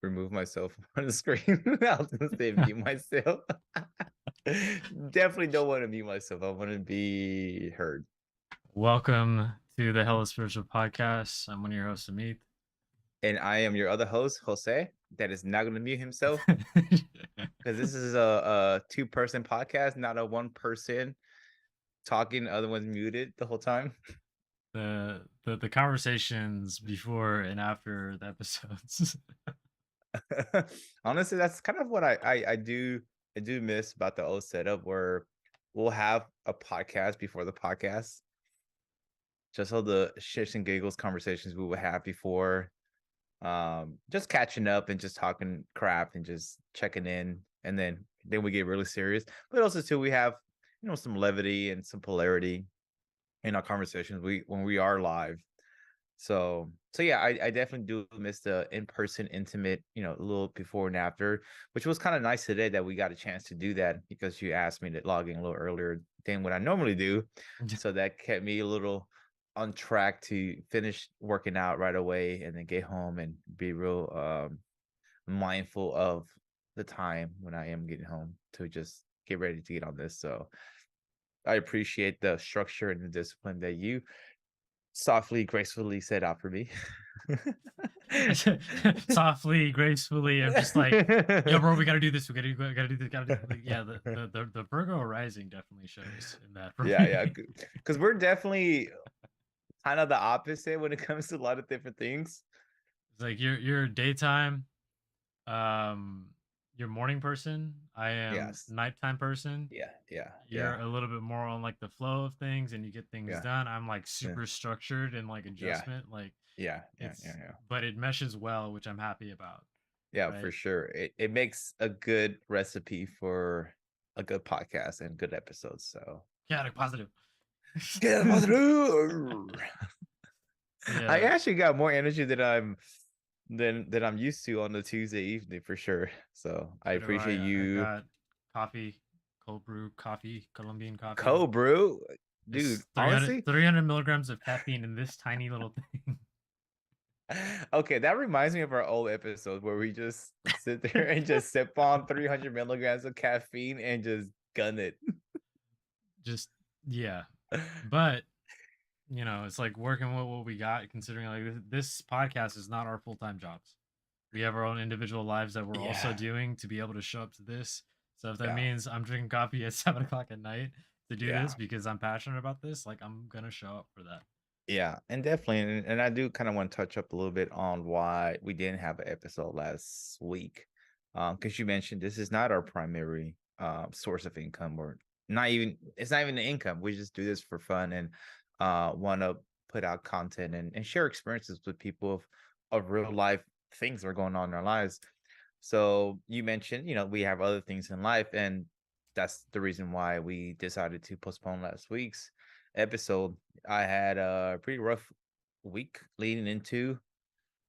remove myself on the screen. I'll just say mute myself. Definitely don't want to mute myself. I want to be heard. Welcome to the Hella Spiritual Podcast. I'm one of your hosts, Amit. And I am your other host, Jose, that is not going to mute himself because this is a two-person podcast, not a one person talking, the other one's muted the whole time. the conversations before and after the episodes. Honestly, that's kind of what I do miss about the old setup where we'll have a podcast before the podcast. Just all the shits and giggles conversations we would have before. Just catching up and just talking crap and just checking in. And then we get really serious. But also too, we have, some levity and some polarity in our conversations when we are live. So yeah, I definitely do miss the in-person intimate, a little before and after, which was kind of nice today that we got a chance to do that because you asked me to log in a little earlier than what I normally do. So that kept me a little on track to finish working out right away and then get home and be real mindful of the time when I am getting home to just get ready to get on this. So I appreciate the structure and the discipline that you softly, gracefully set out for me. Softly, gracefully. I'm just like, yo, bro, we gotta do this. We gotta do this. Gotta do. Like, yeah, the Virgo rising definitely shows in that for Yeah, me. because we're definitely kind of the opposite when it comes to a lot of different things. It's like you're daytime, um, you're morning person. I am Yes. nighttime person. Yeah, yeah, You're yeah, a little bit more on like the flow of things and you get things yeah, done. I'm like yeah, super structured and like yeah, adjustment. Like yeah, yeah, yeah, it's yeah. but it meshes well, which I'm happy about. Yeah, for Right. sure. It makes a good recipe for a good podcast and good episodes. So Chaotic positive. get I Yeah. actually got more energy than I'm used to on the Tuesday evening for sure. So I So do appreciate I. I you. got coffee, cold brew coffee, Colombian coffee. Cold brew, dude. It's 300, Honestly, 300 milligrams of caffeine in this tiny little thing. okay, that reminds me of our old episode where we just sit there and just sip on 300 milligrams of caffeine and just gun it. Just, yeah. But it's like working with what we got, considering like this podcast is not our full time jobs. We have our own individual lives that we're also Yeah, doing to be able to show up to this. So if that yeah, means I'm drinking coffee at 7 o'clock at night to do this yeah. because I'm passionate about this, like I'm gonna show up for that. Yeah, and definitely, and I do kind of want to touch up a little bit on why we didn't have an episode last week. Because you mentioned this is not our primary source of income, or not even it's not even the income. We just do this for fun and want to put out content and share experiences with people of real life things that are going on in our lives. So you mentioned, we have other things in life, and that's the reason why we decided to postpone last week's episode. I had a pretty rough week leading into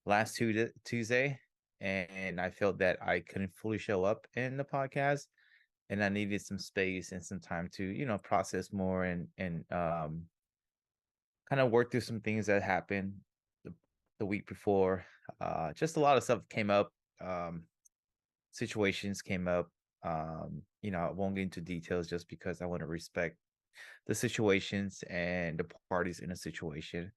last Tuesday, and I felt that I couldn't fully show up in the podcast, and I needed some space and some time to, process more and kind of work through some things that happened the, the week before. Just a lot of stuff came up. Situations came up. I won't get into details just because I want to respect the situations and the parties in a situation.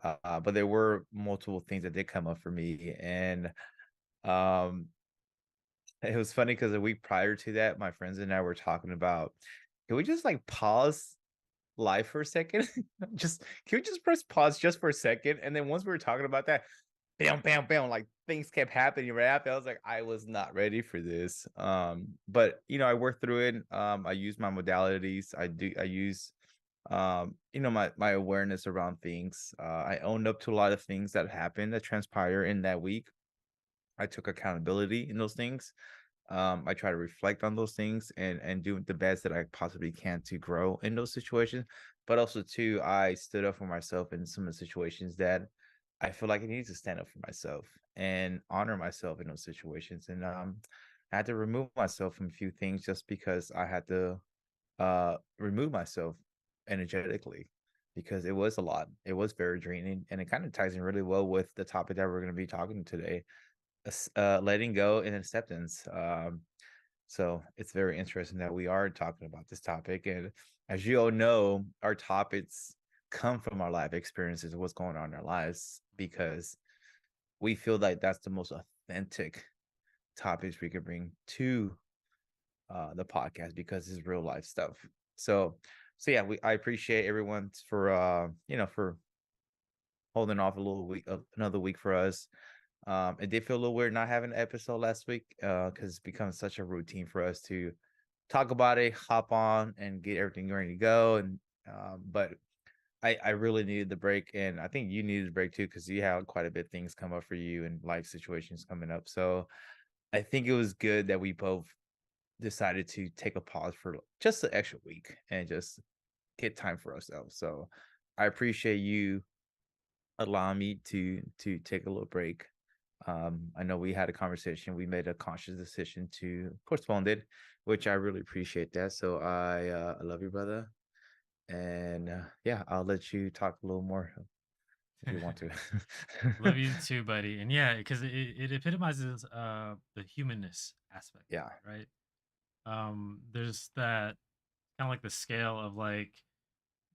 But there were multiple things that did come up for me, and um, it was funny because a week prior to that, my friends and I were talking about, can we just like pause live for a second? Just can we just press pause just for a second? And then once we were talking about that, bam, bam, bam, like things kept happening right after. I was like, I was not ready for this. But I worked through it. I use my modalities. I use my awareness around things. I owned up to a lot of things that happened that transpire in that week. I took accountability in those things. I try to reflect on those things and do the best that I possibly can to grow in those situations. But also too, I stood up for myself in some of the situations that I feel like I need to stand up for myself and honor myself in those situations. And I had to remove myself from a few things just because I had to remove myself energetically because it was a lot. It was very draining, and it kind of ties in really well with the topic that we're going to be talking today. letting go and acceptance. So it's very interesting that we are talking about this topic. And as you all know, our topics come from our life experiences of what's going on in our lives because we feel like that's the most authentic topics we could bring to the podcast because it's real life stuff. So yeah, I appreciate everyone for for holding off a little week, another week for us. It did feel a little weird not having an episode last week because it's become such a routine for us to talk about it, hop on, and get everything ready to go. And but I really needed the break, and I think you needed a break too because you had quite a bit of things come up for you and life situations coming up. So I think it was good that we both decided to take a pause for just an extra week and just get time for ourselves. So I appreciate you allowing me to take a little break. I know we had a conversation. We made a conscious decision to postpone it, which I really appreciate that. So I love you, brother. And yeah, I'll let you talk a little more if you want to. Love you too, buddy. And yeah, because it epitomizes the humanness aspect of Yeah, it, right? There's that kind of like the scale of like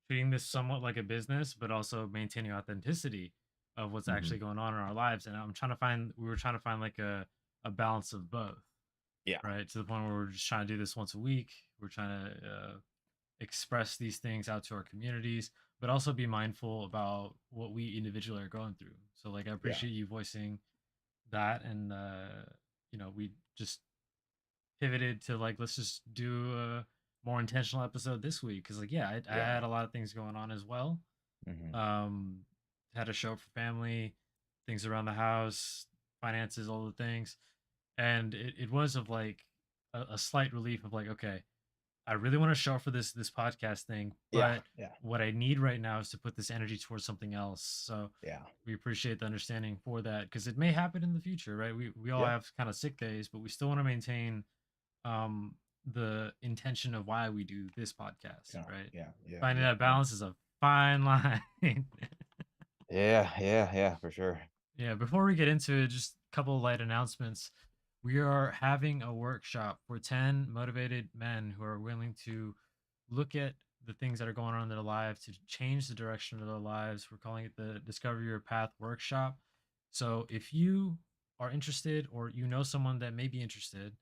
treating this somewhat like a business, but also maintaining authenticity of what's actually hmm, going on in our lives. And we were trying to find like a balance of both, yeah, right? To the point where we're just trying to do this once a week. We're trying to express these things out to our communities, but also be mindful about what we individually are going through. So like I yeah, appreciate you voicing that, and we just pivoted to like let's just do a more intentional episode this week because like yeah, I yeah, had a lot of things going on as well. hmm, um Had a show for family, things around the house, finances, all the things, and it was of like a slight relief of like okay, I really want to show up for this podcast thing, yeah, but yeah, what I need right now is to put this energy towards something else. So yeah, we appreciate the understanding for that because it may happen in the future, right? We all yeah, have kind of sick days, but we still want to maintain um the intention of why we do this podcast, yeah, right? yeah, yeah, Finding yeah, that yeah, balance is a fine line. yeah, yeah, yeah, for sure. Yeah, before we get into it, just a couple of light announcements. We are having a workshop for 10 motivated men who are willing to look at the things that are going on in their lives to change the direction of their lives. We're calling it the Discover Your Path Workshop. So if you are interested or you know someone that may be interested,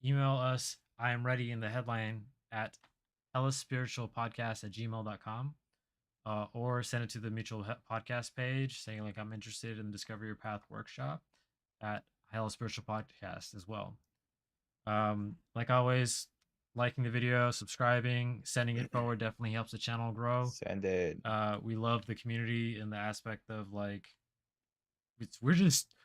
email us. I am ready in the headline at hellaspiritualpodcast@gmail.com, or send it to the podcast page saying like I'm interested in the Discover Your Path workshop at Hella Spiritual Podcast as well. Like always, liking the video, subscribing, sending it forward definitely helps the channel grow. Send it. We love the community in the aspect of like we're just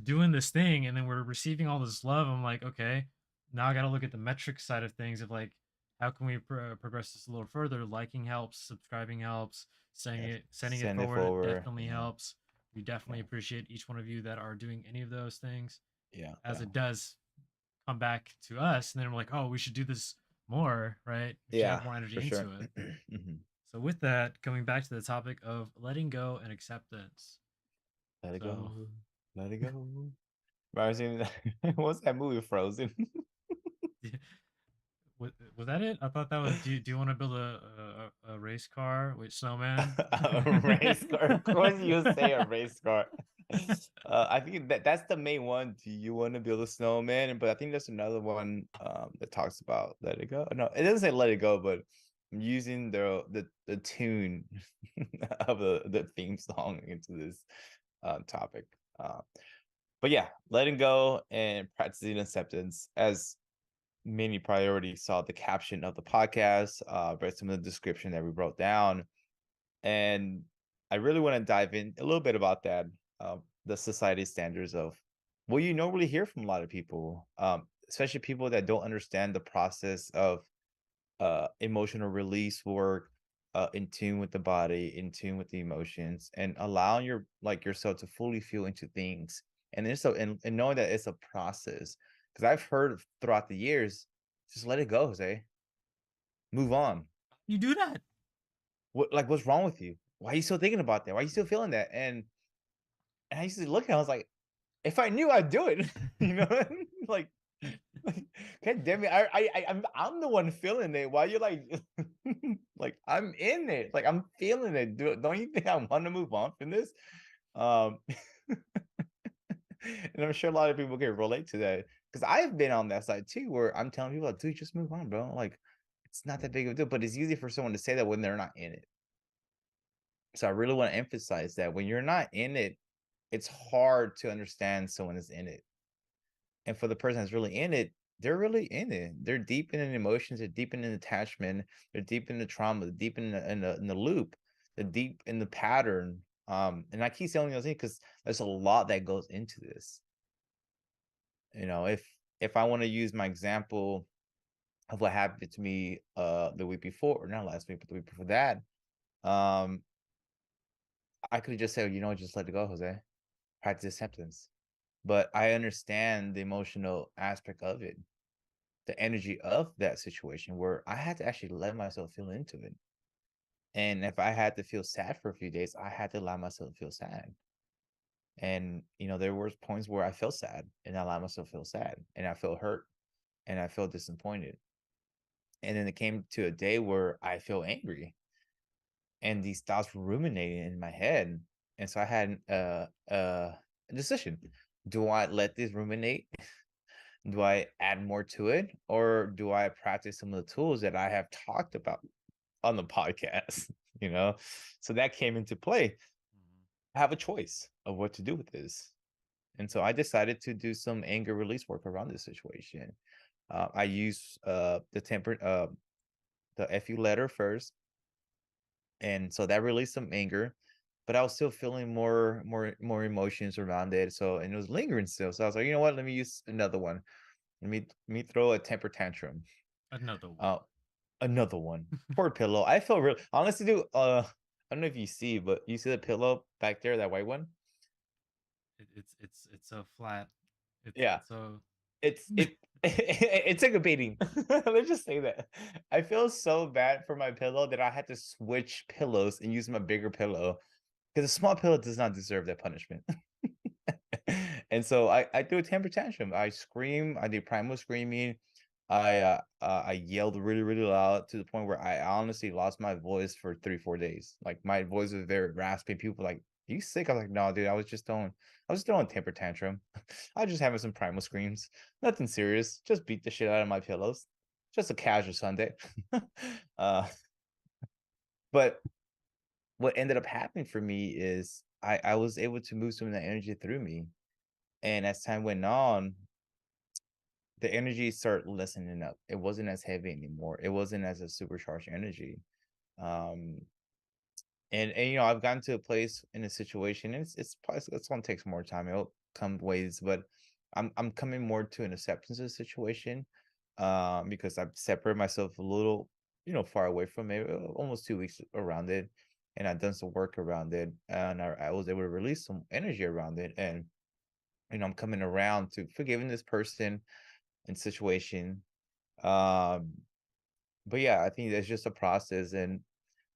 doing this thing and then we're receiving all this love. I'm like, okay, now I got to look at the metric side of things of like how can we progress this a little further. Liking helps, subscribing helps, Yeah, sending it send it forward forward. definitely Yeah, helps. We definitely yeah, appreciate each one of you that are doing any of those things, yeah, as yeah, it does come back to us and then we're like, oh, we should do this more, right? We should yeah, have more for energy into sure. it. Hmm. So with that, coming back to the topic of letting go and acceptance. Let it So go. Let it go. Reminds me, what's that movie, Frozen? Was that it? I thought that was. Do you want to build a race car with snowman? A race car. Of course, you say a race car. I think that's the main one. Do you want to build a snowman? But I think there's another one that talks about let it go. No, it doesn't say let it go, but I'm using the tune of the theme song into this topic. But yeah, letting go and practicing acceptance as many priorities saw the caption of the podcast, read some of the description that we wrote down, and I really want to dive in a little bit about that, the society standards of what you normally hear from a lot of people, especially people that don't understand the process of emotional release work, in tune with the body, in tune with the emotions, and allowing yourself to fully feel into things. And then and knowing that it's a process. Because I've heard throughout the years, just let it go, Jose. Move on. You do that. What's wrong with you? Why are you still thinking about that? Why are you still feeling that? And I used to look at it, I was like, if I knew, I'd do it. You know, like, like, God damn it! I'm the one feeling it. Why you like, like I'm in it. Like I'm feeling it. Don't you think I want to move on from this? Um, and I'm sure a lot of people can relate to that because I've been on that side too, where I'm telling people, like, dude, just move on, bro. Like, it's not that big of a deal. But it's easy for someone to say that when they're not in it. So I really want to emphasize that when you're not in it, it's hard to understand someone is in it. And for the person that's really in it, they're really in it. They're deep in the emotions, they're deep in the attachment, they're deep in the trauma, they're deep in the loop, they're deep in the pattern. And I keep telling those things because there's a lot that goes into this. You know, if I want to use my example of what happened to me the week before, or not last week, but the week before that, um, I could have just said, you know, just let it go, Jose. Practice acceptance. But I understand the emotional aspect of it, the energy of that situation where I had to actually let myself feel into it. And if I had to feel sad for a few days, I had to allow myself to feel sad. And you know, there were points where I felt sad and I allowed myself to feel sad and I felt hurt and I felt disappointed. And then it came to a day where I feel angry and these thoughts were ruminating in my head. And so I had a decision. Do I let this ruminate? Do I add more to it? Or do I practice some of the tools that I have talked about on the podcast? You know, so that came into play. Mhm. I have a choice of what to do with this. And so I decided to do some anger release work around this situation. I use the FU letter first, and so that released some anger, but I was still feeling more emotions around it. So and it was lingering still. So I was like, you know what? Let me use another one. Let me throw a temper tantrum. Another one. Uh, another one. Poor pillow. I feel real honestly, dude. I don't know if you see, but you see the pillow back there, that white one. It's so flat. Yeah, It's so. it's like a beating. Let's just say that. I feel so bad for my pillow that I had to switch pillows and use my bigger pillow because a small pillow does not deserve that punishment. And so I threw a temper tantrum. I scream. I did primal screaming. I yelled really really loud to the point where I honestly lost my voice for 3 4 days. Like my voice was very raspy. People were like, "Are you sick?" I was like, "No, dude. I was throwing a temper tantrum. I was just having some primal screams. Nothing serious. Just beat the shit out of my pillows. Just a casual Sunday." uh, but what ended up happening for me is I was able to move some of that energy through me. And as time went on, the energy started lessening up. It wasn't as heavy anymore. It wasn't as a supercharged energy. Um, and you know, I've gotten to a place in a situation, and it's probably it's gonna take some more time. It'll come ways, but I'm coming more to an acceptance of the situation, because I've separated myself a little, you know, far away from it, almost 2 weeks around it, and I've done some work around it, and I was able to release some energy around it, and you know, I'm coming around to forgiving this person and situation. Um, but yeah, I think that's just a process. And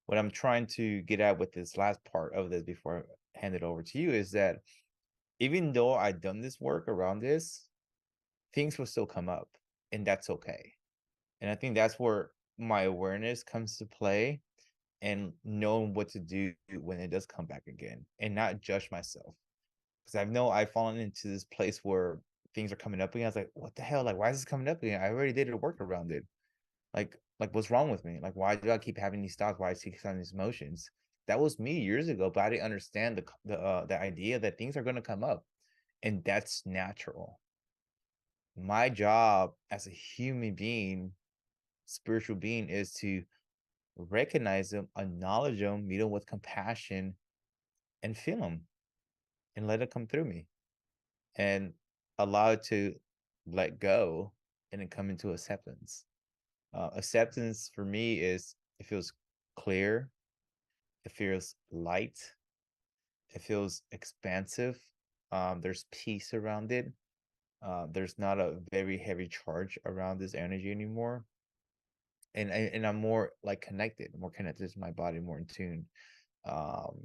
what I'm trying to get at with this last part of this before I hand it over to you is that even though I've done this work around this, things will still come up, and that's okay. And I think that's where my awareness comes to play and knowing what to do when it does come back again and not judge myself. Because I know I've fallen into this place where things are coming up again. I was like, what the hell? Like, why is this coming up again? I already did a work around it. Like what's wrong with me? Like, why do I keep having these thoughts? Why I keep having these emotions? That was me years ago, but I didn't understand the idea that things are going to come up, and that's natural. My job as a human being, spiritual being, is to recognize them, acknowledge them, meet them with compassion, and feel them, and let it come through me, and allow it to let go, and then come into acceptance. Acceptance for me is it feels clear, it feels light, it feels expansive. There's peace around it. There's not a very heavy charge around this energy anymore. And I'm more like connected, more connected to my body, more in tune. Um,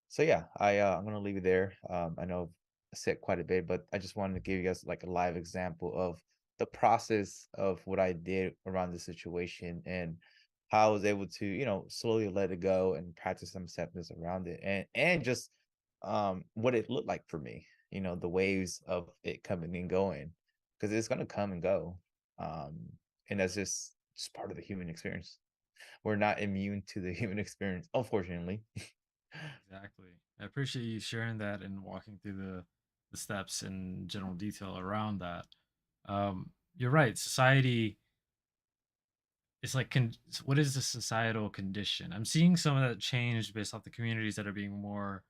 so yeah, I'm gonna leave it there. I know said quite a bit, but I just wanted to give you guys like a live example of the process of what I did around the situation and how I was able to, slowly let it go and practice some acceptance around it and just what it looked like for me, the waves of it coming and going. Because it's gonna come and go. Um, and that's just part of the human experience. We're not immune to the human experience, unfortunately. Exactly. I appreciate you sharing that and walking through the steps in general detail around that. You're right. Society is like, what is the societal condition? I'm seeing some of that change based off the communities that are being more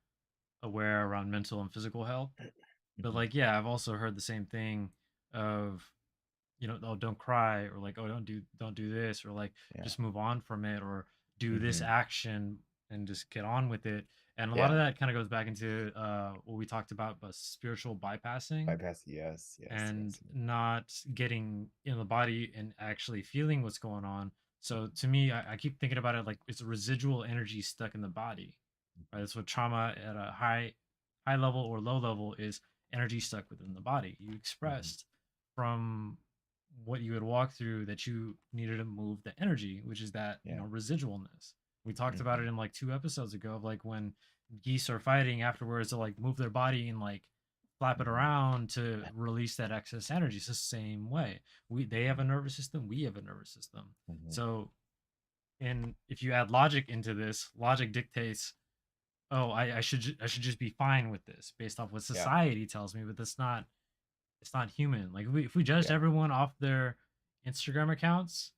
aware around mental and physical health. But Mhm. like, yeah, I've also heard the same thing of, oh, don't cry, or like, oh, don't do this, or like, Yeah. just move on from it, or do this Mhm. action and just get on with it. And a lot of Yeah. that kind of goes back into what we talked about, but spiritual bypassing Bypass. Yes. Yes. and Yes. not getting in the body and actually feeling what's going on. So to me, I keep thinking about it like it's a residual energy stuck in the body, right? That's what trauma at a high level or low level is, energy stuck within the body. You Mhm. expressed from what you had walked through that you needed to move the energy, which is that, Yeah. residualness. We talked about it Mhm. in like 2 episodes ago of like when geese are fighting afterwards to like move their body and like flap it Mhm. around to release that excess energy. It's the same way. They have a Mhm. nervous system, we have a nervous system. Mhm. So, and if you add logic into this, logic dictates, oh, I should just be fine with this based off what Yeah. society tells me, but that's not, it's not human. Like if we judged Yeah. everyone off their Instagram accounts,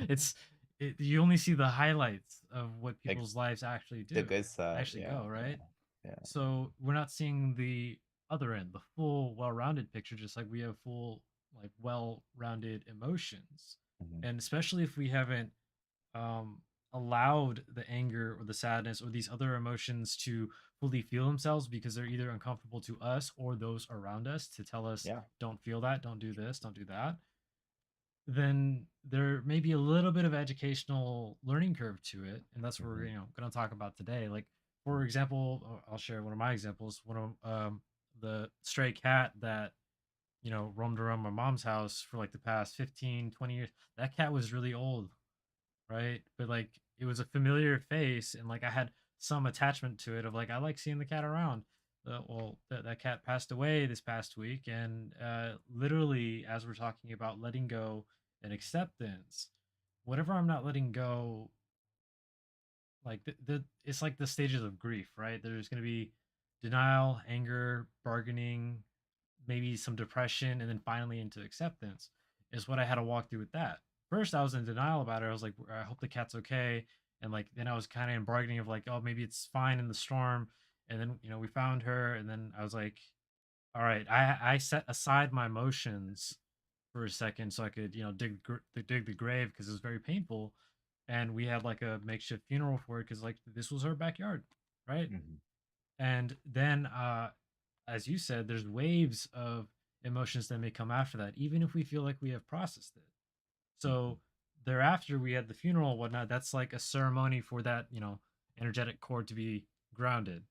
it's you only see the highlights of what Like people's lives actually the do, good side. actually Yeah. go, right? Yeah. Yeah. So we're not seeing the other end, the full, well-rounded picture, just like we have full, like well-rounded emotions. Mhm. And especially if we haven't um, allowed the anger or the sadness or these other emotions to fully feel themselves, because they're either uncomfortable to us or those around us to tell us, Yeah. don't feel that, don't do this, don't do that, then there may be a little bit of educational learning curve to it, and that's what we're, Mhm. going to talk about today. Like, for example, I'll share one of my examples. One of the stray cat that roamed around my mom's house for like the past 15, 20 years. That cat was really old, right? But like it was a familiar face, and like I had some attachment to it of like I like seeing the cat around. Well, that cat passed away this past week, and literally, as we're talking about letting go and acceptance, whatever I'm not letting go, like it's like the stages of grief, right? There's going to be denial, anger, bargaining, maybe some depression, and then finally into acceptance, is what I had to walk through with that. First I was in denial about it. I was like, I hope the cat's okay. And like then I was kind of in bargaining of like, oh, maybe it's fine in the storm. And then we found her, and then I was like, all right, I set aside my emotions for a second so I could dig the grave, because it was very painful. And we had like a makeshift funeral for it, because like this was her backyard, right? Mhm. And then as you said, there's waves of emotions that may come after that, even if we feel like we have processed it. Mhm. So thereafter, we had the funeral and whatnot. That's like a ceremony for that, energetic cord to be grounded.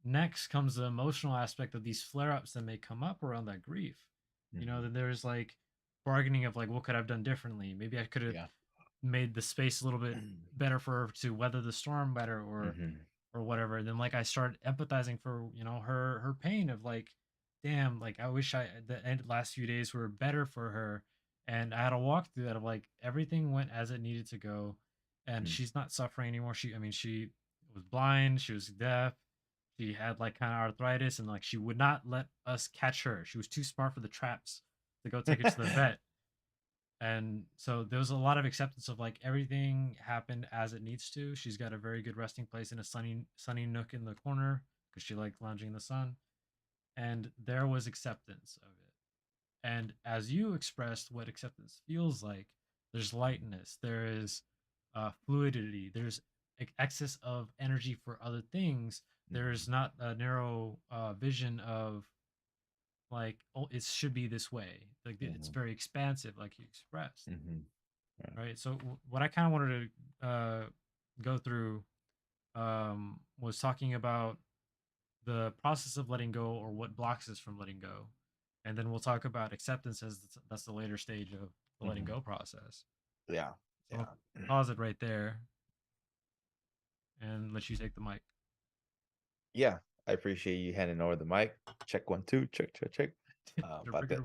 Next comes the emotional aspect of these flare ups that may come up around that grief. Mhm. Then there's like bargaining of like, what could I have done differently? Maybe I could have Yeah. made the space a little bit better for her to weather the storm better, Mhm. or whatever. And then like I started empathizing for her pain of like, damn, like I wish last few days were better for her. And I had to walk through that of like everything went as it needed to go, and Mhm. she's not suffering anymore. She was blind, she was deaf, she had like kind of arthritis, and like she would not let us catch her. She was too smart for the traps to go take her to the vet. And so there was a lot of acceptance of like everything happened as it needs to. She's got a very good resting place in a sunny nook in the corner, because she liked lounging in the sun. And there was acceptance of it. And as you expressed what acceptance feels like, there's lightness, there is fluidity, there's excess of energy for other things. Mhm. There's not a narrow vision of like, oh, it should be this way. Like it's Mhm. very expansive, like you expressed, Mhm. Right. right? So what I kind of wanted to go through was talking about the process of letting go or what blocks us from letting go. And then we'll talk about acceptance as that's the later stage of the letting Mhm. go process. Yeah. So I'll Yeah. pause it right there and let you take the mic. Yeah. I appreciate you handing over the mic. Check 1, 2, check, check, check. About the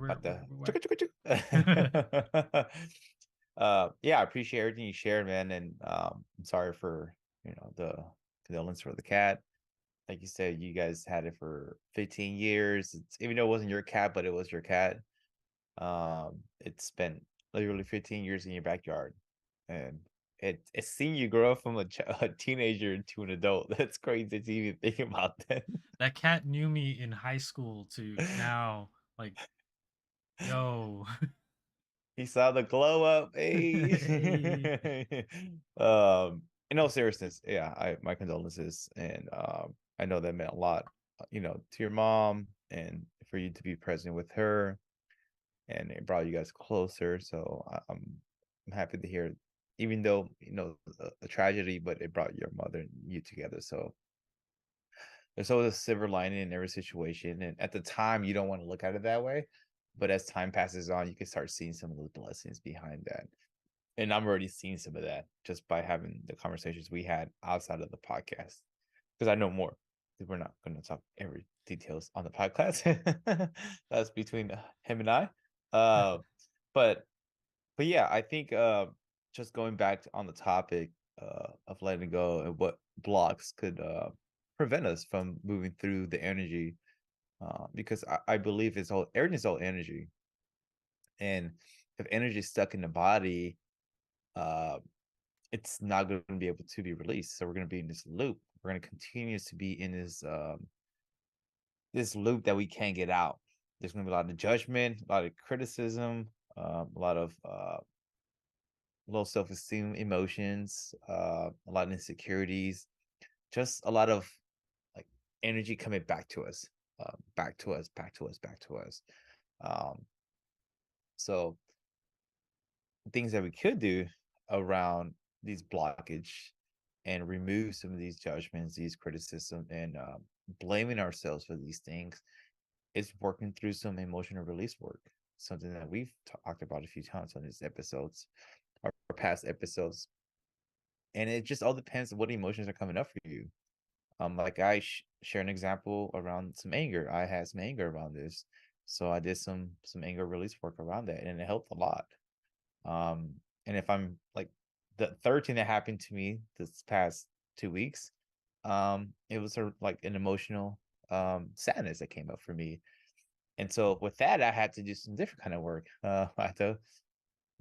yeah, I appreciate everything you shared, man. And I'm sorry for, the condolence for the cat. Like you said, you guys had it for 15 years. Even though it wasn't your cat, but it was your cat. It spent literally 15 years in your backyard, and it's seen you grow up from a teenager to an adult. That's crazy to even think about that. That cat knew me in high school to now, like, yo. He saw the glow up. Hey. Hey. In all seriousness, yeah, I my condolences, and I know that meant a lot, to your mom, and for you to be present with her, and it brought you guys closer. So I'm happy to hear, even though a tragedy, but it brought your mother and you together. So there's always a silver lining in every situation, and at the time you don't want to look at it that way, but as time passes on, you can start seeing some of those blessings behind that. And I'm already seeing some of that just by having the conversations we had outside of the podcast, because I know more. Because we're not going to talk every details on the podcast. That's between him and I. Uh, but yeah, I think just going back on the topic of letting go and what blocks could prevent us from moving through the energy, because I believe it's all everything is all energy, and if energy is stuck in the body, uh, it's not going to be able to be released. So we're going to be in this loop. We're going to continue to be in this loop that we can't get out. There's going to be a lot of judgment, a lot of criticism, a lot of low self-esteem emotions, a lot of insecurities, just a lot of like energy coming back to us, back to us, back to us, back to us. Um, so things that we could do around these blockage and remove some of these judgments, these criticism, and blaming ourselves for these things is working through some emotional release work. Something that we've talked about a few times on these episodes or past episodes, and it just all depends on what emotions are coming up for you. Like I share an example around some anger. I had some anger around this, so I did some anger release work around that, and it helped a lot. And if I'm like the third thing that happened to me this past 2 weeks, it was like an emotional sadness that came up for me. And so with that, I had to do some different kind of work. I had to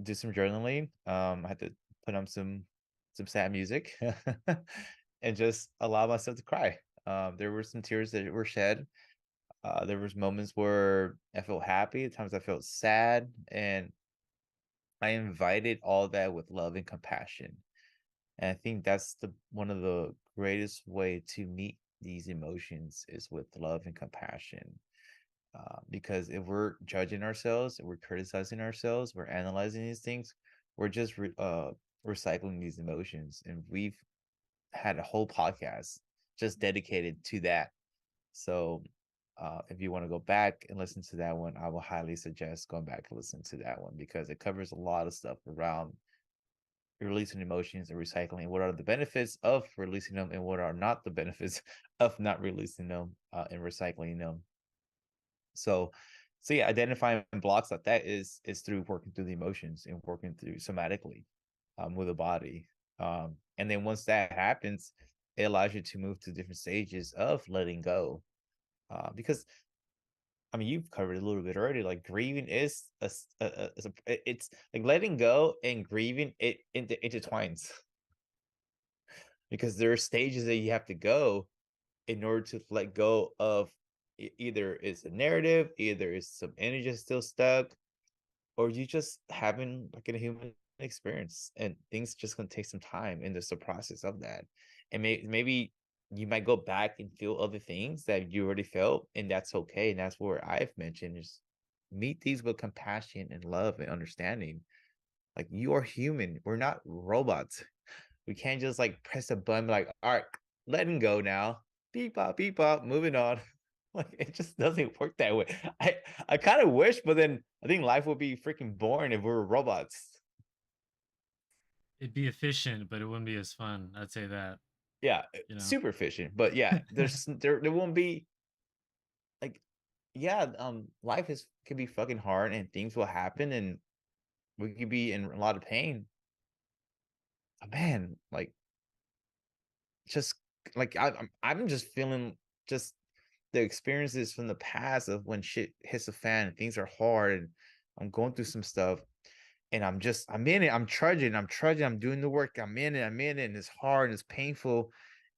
do some journaling. I had to put on some sad music and just allow myself to cry. There were some tears that were shed. There was moments where I felt happy, at times I felt sad, and I invited all that with love and compassion. And I think that's the one of the greatest way to meet these emotions is with love and compassion. Because if we're judging ourselves, if we're criticizing ourselves, we're analyzing these things, we're just recycling these emotions. And we've had a whole podcast just dedicated to that. So if you want to go back and listen to that one, I will highly suggest going back and listen to that one because it covers a lot of stuff around releasing emotions and recycling. What are the benefits of releasing them, and what are not the benefits of not releasing them and recycling them? So, yeah, identifying blocks like that is through working through the emotions and working through somatically with the body. And then once that happens, it allows you to move to different stages of letting go. Because I mean, you've covered it a little bit already. Like grieving is it's like letting go and grieving it intertwines because there are stages that you have to go in order to let go of either it's a narrative, either it's some energy still stuck, or you just having like a human experience and things just gonna take some time and there's the process of that. And maybe you might go back and feel other things that you already felt, and that's okay. And that's where I've mentioned is meet these with compassion and love and understanding. Like you are human. We're not robots. We can't just like press a button like, all right, letting go now. beep bop, moving on. Like it just doesn't work that way. I kind of wish, but then I think life would be freaking boring if we were robots. It'd be efficient, but it wouldn't be as fun. I'd say that, Yeah, you know. super efficient. But yeah, there won't be like yeah, life is could be fucking hard and things will happen and we could be in a lot of pain. But man, like just like I'm just feeling just the experiences from the past of when shit hits the fan and things are hard and I'm going through some stuff and I'm in it, I'm trudging, I'm doing the work, I'm in it, and it's hard and it's painful.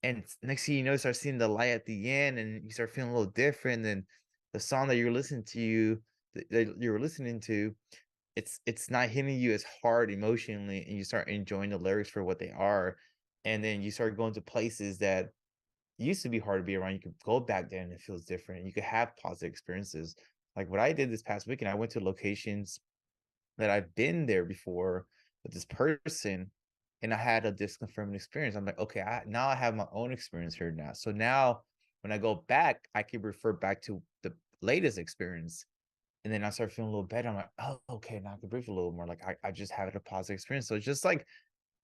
And next thing you know, you start seeing the light at the end and you start feeling a little different. And the song that you're listening to that you're listening to, it's not hitting you as hard emotionally, and you start enjoying the lyrics for what they are. And then you start going to places that used to be hard to be around. You could go back there and it feels different. You could have positive experiences. Like what I did this past weekend, I went to locations that I've been there before with this person, and I had a disconfirming experience. I'm like, okay, now I have my own experience here now. So now when I go back, I can refer back to the latest experience. And then I start feeling a little better. I'm like, oh, okay, now I can breathe a little more. Like I just had a positive experience. So it's just like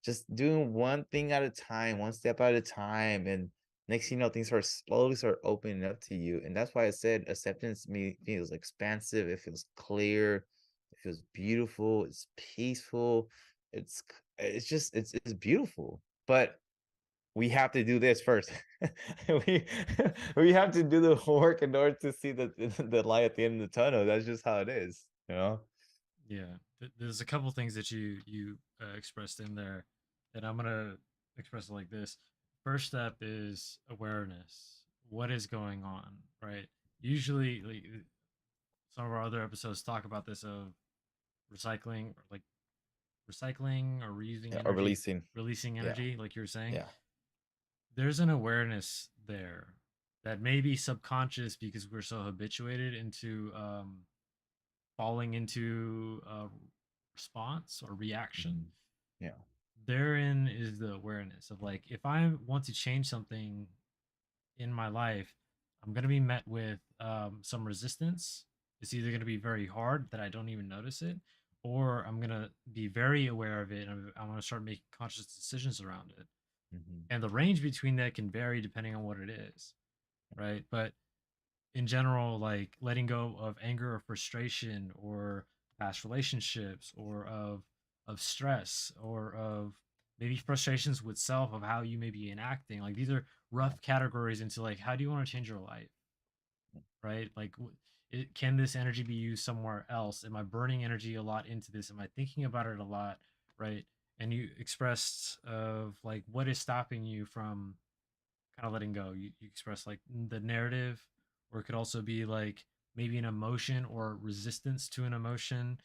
just doing one thing at a time, one step at a time. And next thing you know, things start opening up to you. And that's why I said acceptance to me feels expansive, it feels clear, it feels beautiful, it's peaceful, it's just it's beautiful. But we have to do this first. we we have to do the work in order to see the light at the end of the tunnel. That's just how it is, you know? Yeah, there's a couple things that you expressed in there, and I'm gonna express it like this. First step is awareness. What is going on, right? Usually, like some of our other episodes talk about this of recycling, or like recycling or reusing Yeah, or energy, releasing. releasing Yeah, energy, like you were saying. yeah. There's an awareness there that may be subconscious because we're so habituated into falling into a response or reaction. Mhm. Yeah. Therein is the awareness of like, if I want to change something in my life, I'm going to be met with some resistance. It's either going to be very hard that I don't even notice it, or I'm going to be very aware of it and I'm going to start making conscious decisions around it. Mhm. And the range between that can vary depending on what it is, right? But in general, like letting go of anger or frustration or past relationships or of stress or of maybe frustrations with self of how you may be enacting, like these are Yeah. rough categories into like how do you want to change your life, right? Like can this energy be used somewhere else? Am I burning energy a lot into this? Am I thinking about it a lot, right? And you expressed of like what is stopping you from kind of letting go. You express like the narrative, or it could also be like maybe an emotion or resistance to an emotion,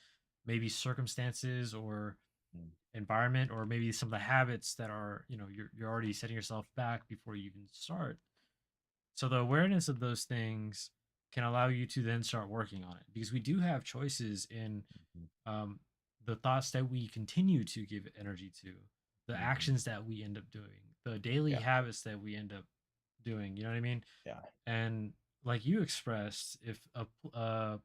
maybe circumstances or Mm. environment, or maybe some of the habits that are, you're already setting yourself back before you even start. So the awareness of those things can allow you to then start working on it, because we do have choices in Mhm. um, the thoughts that we continue to give energy to, the Mhm. actions that we end up doing, the daily Yeah. habits that we end up doing. You know what I mean? Yeah. And like you expressed, if a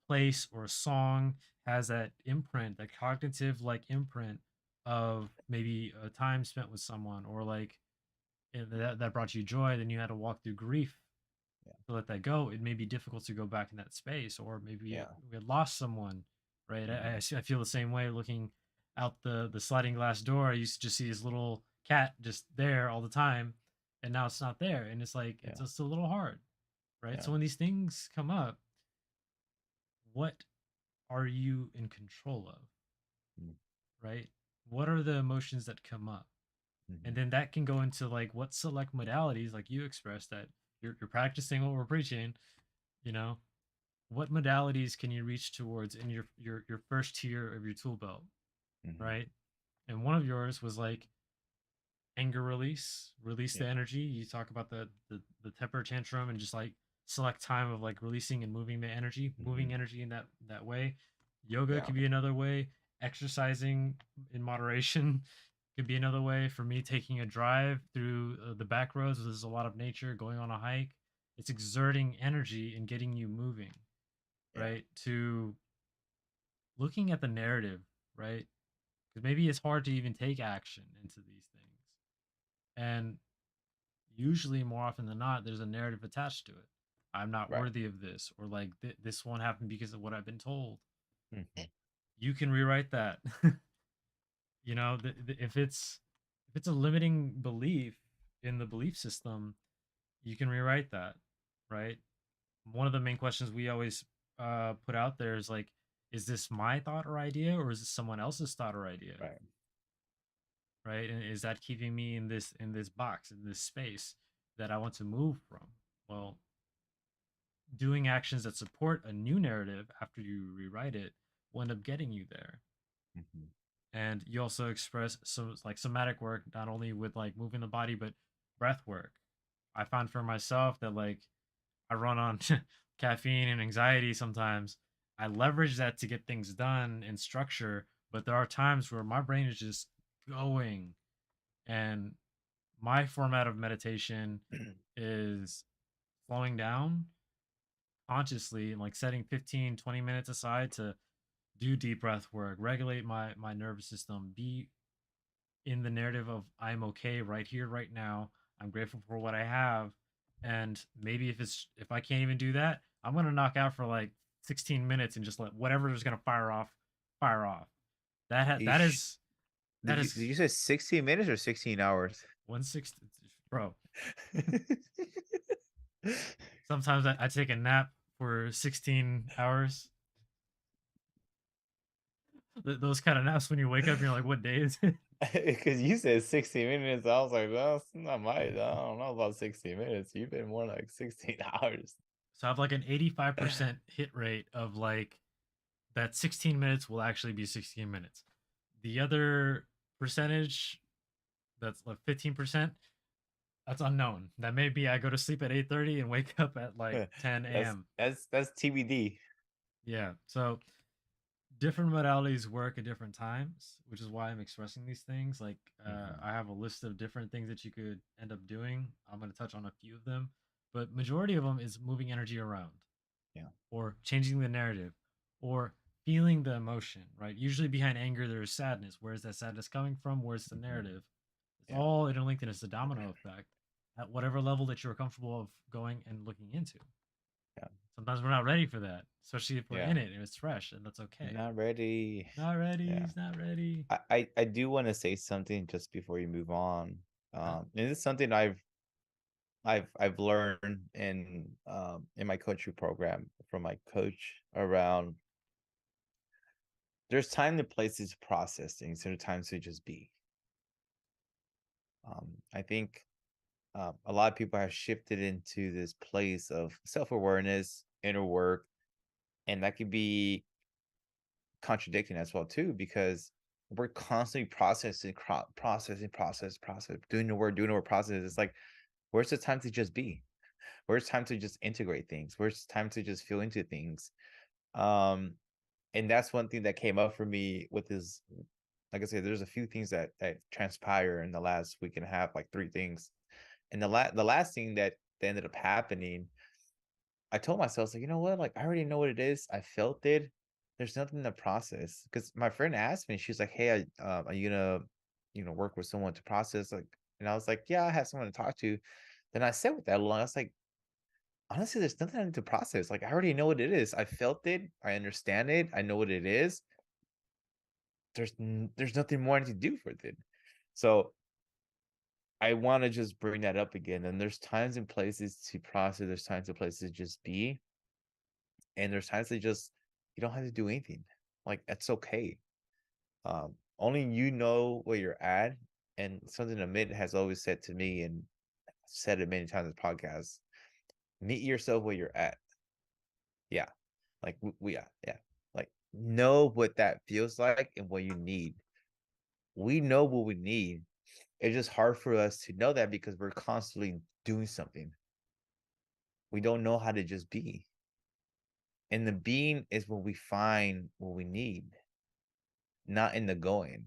place or a song has that imprint, that cognitive like imprint of maybe a time spent with someone, or like that brought you joy, then you had to walk through grief Yeah. to let that go. It may be difficult to go back in that space, or maybe Yeah. we had lost someone, right? Mhm. I feel the same way looking out the sliding glass door. I used to just see this little cat just there all the time, and now it's not there, and it's like it's Yeah. just a little hard, right? So Yeah. when these things come up, what are you in control of, Mm. right? What are the emotions that come up? And Mhm. then that can go into like what select modalities, like you expressed that you're practicing what we're preaching, you know, what modalities can you reach towards in your first tier of your tool belt, Mhm. right? And one of yours was like anger release, release the Yeah. energy. You talk about the temper tantrum and just like select time of like releasing and moving the energy, moving Mhm. energy in that way. Yoga Yeah. could be another way. Exercising in moderation, could be another way. For me, taking a drive through the back roads where there's a lot of nature, going on a hike, it's exerting energy and getting you moving, Yeah. right? To looking at the narrative, right? Because maybe it's hard to even take action into these things. And usually, more often than not, there's a narrative attached to it. I'm not Right. worthy of this, or like this won't happen because of what I've been told. Mhm. You can rewrite that. If it's a limiting belief in the belief system, you can rewrite that, right? One of the main questions we always put out there is like, is this my thought or idea, or is this someone else's thought or idea, Right. right? And is that keeping me in this box, in this space that I want to move from? Well, doing actions that support a new narrative after you rewrite it will end up getting you there. Mhm. And you also express so like somatic work, not only with like moving the body, but breath work. I found for myself that like I run on caffeine and anxiety sometimes. I leverage that to get things done in structure, but there are times where my brain is just going. And my format of meditation is slowing down consciously and like setting 15, 20 minutes aside to do deep breath work, regulate my nervous system, be in the narrative of I'm okay right here, right now. I'm grateful for what I have. And maybe if I can't even do that, I'm gonna knock out for like 16 minutes and just let whatever is gonna fire off. You That sh- is that did is you say 16 minutes or 16 hours? 160, bro. Sometimes I take a nap for 16 hours. Those kind of naps when you wake up, you're like, what day is it? Because you said 60 minutes. I was like, well, it's not my, I don't know about 60 minutes. You've been more like 16 hours. So I have like an 85% hit rate of like that 16 minutes will actually be 16 minutes. The other percentage, that's like 15%, that's unknown. That may be I go to sleep at 8:30 and wake up at like 10 that's a.m. that's TBD. Yeah. So different modalities work at different times, which is why I'm expressing these things. Like Hmm. I have a list of different things that you could end up doing. I'm going to touch on a few of them, but majority of them is moving energy around Yeah. or changing the narrative or feeling the emotion, right? Usually behind anger, there is sadness. Where's that sadness coming from? Where's the Hmm. narrative? It's Yeah. all interlinked and it's a domino effect at whatever level that you're comfortable of going and looking into. Yeah. Sometimes we're not ready for that, especially if we're Yeah. in it and it's fresh, and that's okay. Not ready. Not ready. Yeah. He's not ready. I do want to say something just before you move on. Yeah. And it's something I've learned in my coaching program from my coach around there's time and places to process things, there's times to just be. I think a lot of people have shifted into this place of self-awareness, inner work, and that could be contradicting as well too, because we're constantly processing, doing the work, process. It's like, where's the time to just be? Where's time to just integrate things? Where's time to just feel into things? Um, and that's one thing that came up for me with this. Like I said, there's a few things that transpire in the last week and a half, like three things. And the last thing that ended up happening, I told myself, like, you know what? Like, I already know what it is. I felt it. There's nothing to process. Because my friend asked me, she's like, "Hey, are you gonna, work with someone to process?" Like, and I was like, "Yeah, I have someone to talk to." Then I sat with that alone. I was like, honestly, there's nothing I need to process. Like, I already know what it is. I felt it. I understand it. I know what it is. There's nothing more I need to do with it. So I want to just bring that up again. And there's times and places to process. There's times and places to just be, and there's times that just you don't have to do anything. Like that's okay. Only you know where you're at, and something that Amit has always said to me, and said it many times in the podcast: meet yourself where you're at. Yeah, like we yeah, like know what that feels like and what you need. We know what we need. It's just hard for us to know that because we're constantly doing something. We don't know how to just be. And the being is when we find what we need, not in the going.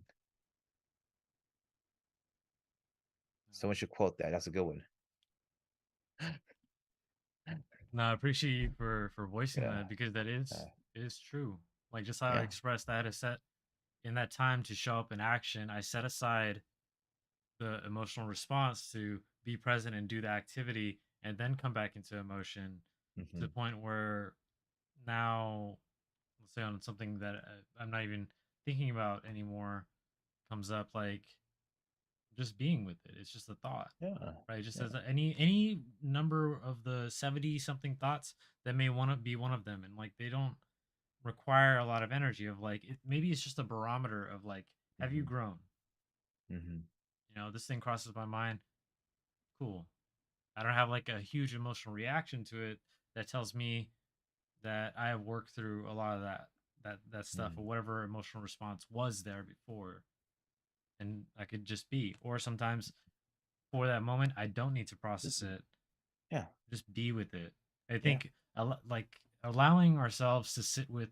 Someone should quote that. That's a good one. No, I appreciate you for voicing Yeah. that because Uh, it is true. Like just how I yeah. expressed, I had to set in that time to show up in action. I set aside the emotional response to be present and do the activity and then come back into emotion to the Hmm. point where now, let's say on something that I'm not even thinking about anymore comes up, like just being with it. It's just a thought, Yeah. right? Just Yeah. as any number of the 70 something thoughts that may want to be one of them, and like they don't require a lot of energy. Of like maybe it's just a barometer of like, have you Hmm. grown? Hmm. This thing crosses my mind. Cool. I don't have like a huge emotional reaction to it that tells me that I have worked through a lot of that stuff or Hmm. whatever emotional response was there before, and I could just be. Or sometimes for that moment, I don't need to process it. Yeah. Just be with it. I Yeah. think like allowing ourselves to sit with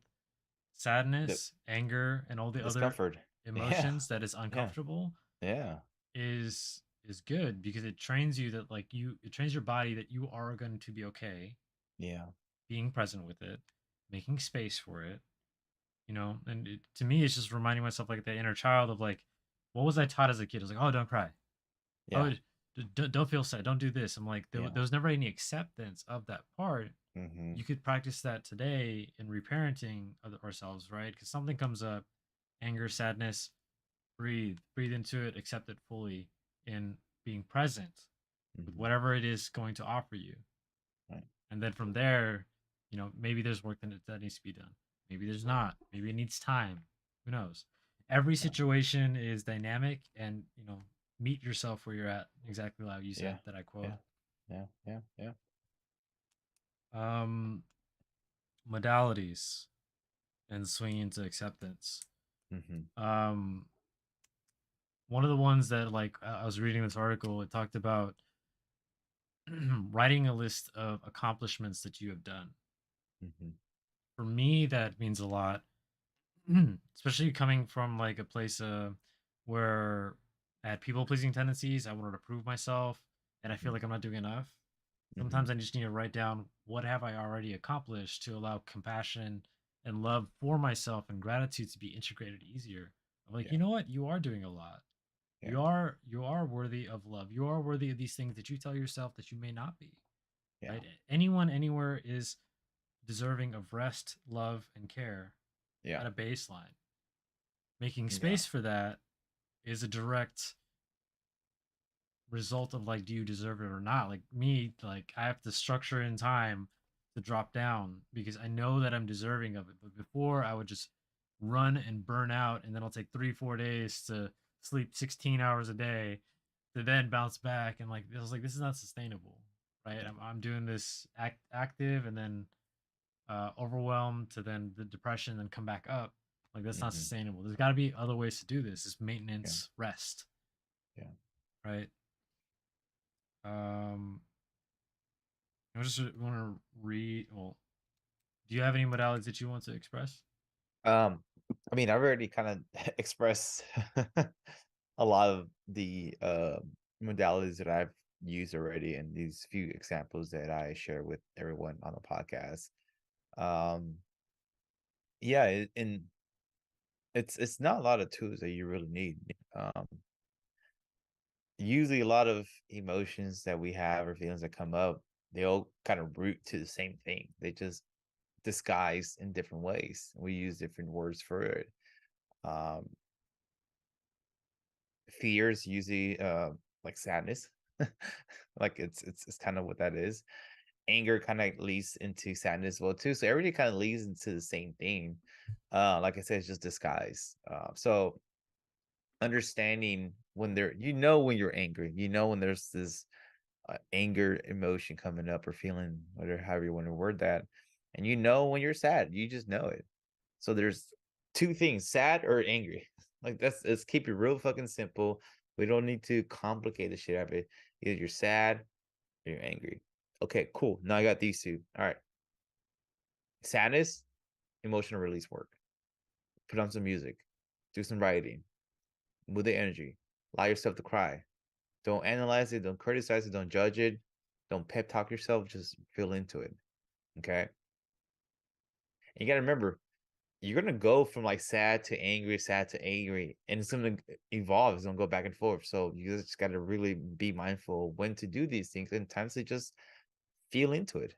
The sadness, anger, and all the other discomfort. Yeah. emotions that is Yeah. uncomfortable Yeah. is good because it trains you that like you it trains your body that you are going to be okay Yeah. being present with it, making space for it, and to me it's just reminding myself like the inner child of like what was I taught as a kid. I was like, oh, don't cry. Yeah. Oh, don't feel sad, don't do this. I'm like Yeah. there was never any acceptance of that part. Hmm. You could practice that today in reparenting ourselves, right? Because something comes up, anger, sadness, breathe into it, accept it fully in being present with Hmm. whatever it is going to offer you. Right. And then from there, maybe there's work that needs to be done. Maybe there's not. Maybe it needs time. Who knows? Every Yeah. situation is dynamic, and meet yourself where you're at. Exactly like you said Yeah. that I quote. Yeah. Yeah. Yeah. Yeah. Um, Modalities and swinging to acceptance. Hmm. Um, One of the ones that like I was reading this article, it talked about writing a list of accomplishments that you have done. Hmm. For me, that means a lot. Especially coming from like a place where I had people pleasing tendencies. I wanted to prove myself, and I feel like I'm not doing enough. Hmm. Sometimes I just need to write down what have I already accomplished to allow compassion and love for myself and gratitude to be integrated easier. I'm like, Yeah. you know what? You are doing a lot. Yeah. You are worthy of love. You are worthy of these things that you tell yourself that you may not be. Yeah. Right? Anyone anywhere is deserving of rest, love, and care Yeah. at a baseline. Making Yeah. space for that is a direct result of like, do you deserve it or not? Like me, like I have to structure in time to drop down because I know that I'm deserving of it. But before I would just run and burn out, and then I'll take 3 4 days to sleep 16 hours a day to then bounce back. And like I was like, this is not sustainable, right? Yeah. I'm doing this active and then overwhelmed to then the depression, then come back up. Like that's not Hmm. sustainable. There's got to be other ways to do this. Is Yeah. maintenance, rest, Yeah. right? Um, I just want to read. Well, do you have any modalities that you want to express? Um, I mean, I've already kind of expressed a lot of the modalities that I've used already in these few examples that I share with everyone on the podcast. Um, yeah, and it's not a lot of tools that you really need. Usually, a lot of emotions that we have or feelings that come up, they all kind of root to the same thing. They just disguise in different ways. We use different words for it. Um, Fears usually like sadness. Like it's kind of what that is. Anger kind of leads into sadness as well too. So everything kind of leads into the same thing. Like I said, it's just disguise. So understanding when when you're angry, when there's this anger emotion coming up or feeling, whatever, however you want to word that, and when you're sad, you just know it. So there's two things: sad or angry. Like let's keep it real fucking simple. We don't need to complicate the shit out of it. Either you're sad or you're angry. Okay, cool. Now I got these two. All right. Sadness, emotional release work. Put on some music, do some writing, move the energy, allow yourself to cry. Don't analyze it, don't criticize it, don't judge it, don't pep talk yourself, just feel into it. Okay. And you gotta remember, you're gonna go from like sad to angry, and it's gonna evolve. It's gonna go back and forth. So you just gotta really be mindful when to do these things and times to just feel into it.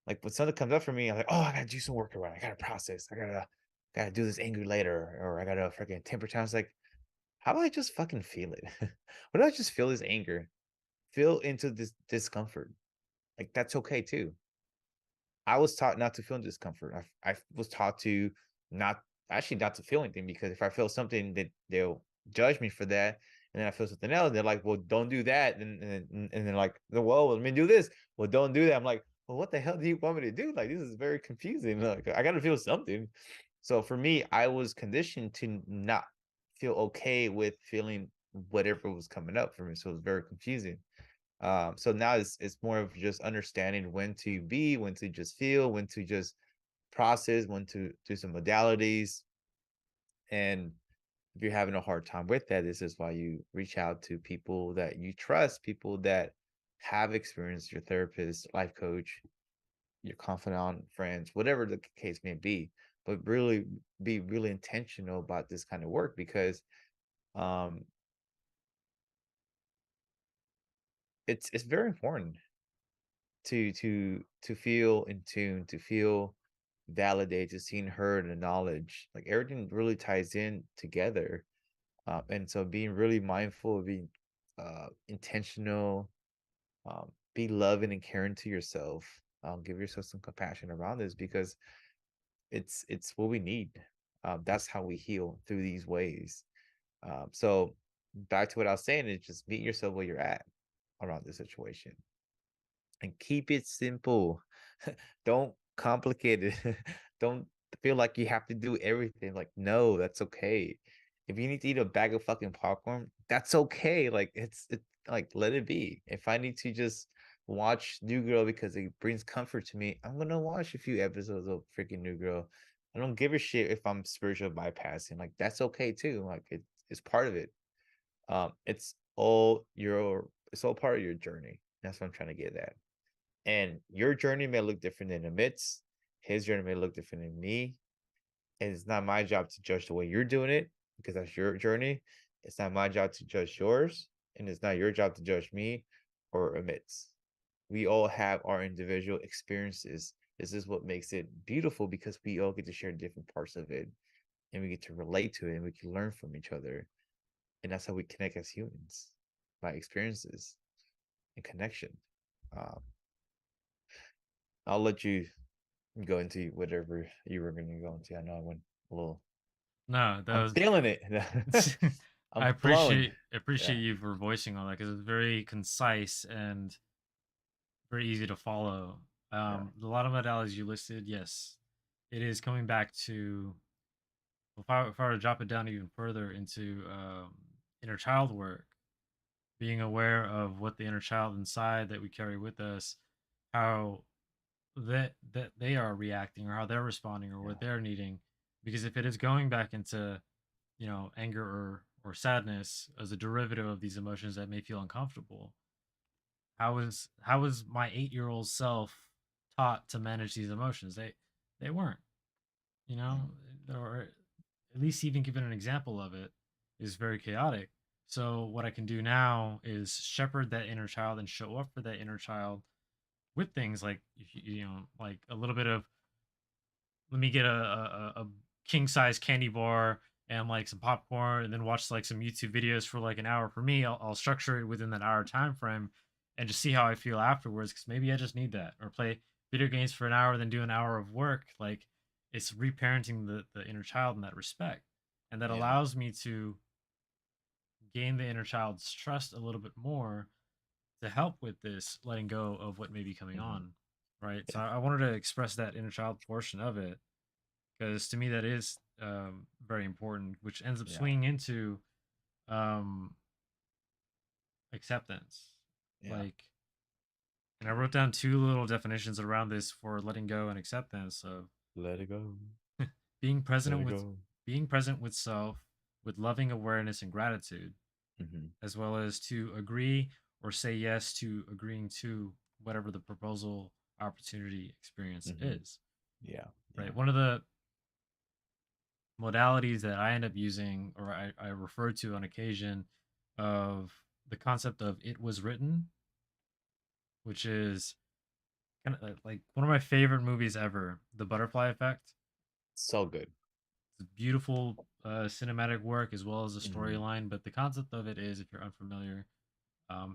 Like when something comes up for me, I'm like, oh, I gotta do some work around. I gotta process. I gotta do this angry later, or I gotta freaking temper tantrum. It's like, how about I just fucking feel it? What do I just feel this anger? Feel into this discomfort. Like that's okay too. I was taught not to feel discomfort. I was taught to not actually not to feel anything because if I feel something, that they'll judge me for that, and then I feel something else. They're like, "Well, don't do that," and they're like, "Well, let me do this." Well, don't do that. I'm like, "Well, what the hell do you want me to do?" Like, this is very confusing. Like, I got to feel something. So for me, I was conditioned to not feel okay with feeling whatever was coming up for me. So it was very confusing. So now it's more of just understanding when to be, when to just feel, when to just process, when to do some modalities. And if you're having a hard time with that, this is why you reach out to people that you trust, people that have experience, your therapist, life coach, your confidant, friends, whatever the case may be. But really be really intentional about this kind of work because um it's very important to feel in tune, to feel validated, seen, heard, and acknowledged. Like everything really ties in together. And so being really mindful, being intentional, be loving and caring to yourself. Give yourself some compassion around this because it's what we need. That's how we heal through these ways. So back to what I was saying is just meet yourself where you're at around this situation and keep it simple. Don't complicate it. Don't feel like you have to do everything. Like, no, that's okay. If you need to eat a bag of fucking popcorn, that's okay. Like, it's like let it be. If I need to just watch New Girl because it brings comfort to me, I'm gonna watch a few episodes of freaking New Girl. I don't give a shit if I'm spiritual bypassing. Like, that's okay too. Like, it's part of it. It's all part of your journey. That's what I'm trying to get at. And your journey may look different than Amit's. His journey may look different than me. And it's not my job to judge the way you're doing it because that's your journey. It's not my job to judge yours. And it's not your job to judge me or Amit's. We all have our individual experiences. This is what makes it beautiful because we all get to share different parts of it and we get to relate to it and we can learn from each other. And that's how we connect as humans by experiences and connection. Um, I'll let you go into whatever you were going to go into. I know I went a little. No, that I'm was. feeling it. I'm I flowing. appreciate Yeah, you for voicing all that because it's very concise and very easy to follow. yeah, A lot of modalities you listed, yes, it is coming back to. If I were to drop it down even further into inner child work, being aware of what the inner child inside that we carry with us, how that they are reacting or how they're responding or what yeah, they're needing, because if it is going back into anger or sadness as a derivative of these emotions that may feel uncomfortable, how is my 8-year-old self taught to manage these emotions? They weren't, you know, or at least even given an example of it is very chaotic. So what I can do now is shepherd that inner child and show up for that inner child with things like like a little bit of, let me get a king size candy bar and like some popcorn and then watch like some YouTube videos for like an hour. For me, I'll structure it within that hour time frame and just see how I feel afterwards, because maybe I just need that. Or play video games for an hour then do an hour of work. Like, it's reparenting the inner child in that respect, and that yeah. allows me to gain the inner child's trust a little bit more to help with this letting go of what may be coming Hmm. on, right? So Yeah, I wanted to express that inner child portion of it, because to me that is very important, which ends up yeah, swinging into um, acceptance. yeah. Like, and I wrote down two little definitions around this for letting go and acceptance of Let it go. being Let present it with go. being present with self, with loving awareness and gratitude, Mhm. as well as to agree or say yes to agreeing to whatever the proposal, opportunity, experience Mhm. is. Yeah. Yeah. Right. One of the modalities that I end up using, or I refer to on occasion, of the concept of "it was written," which is kind of like one of my favorite movies ever, The Butterfly Effect. So good. It's beautiful cinematic work as well as the Mhm. storyline. But the concept of it is, if you're unfamiliar,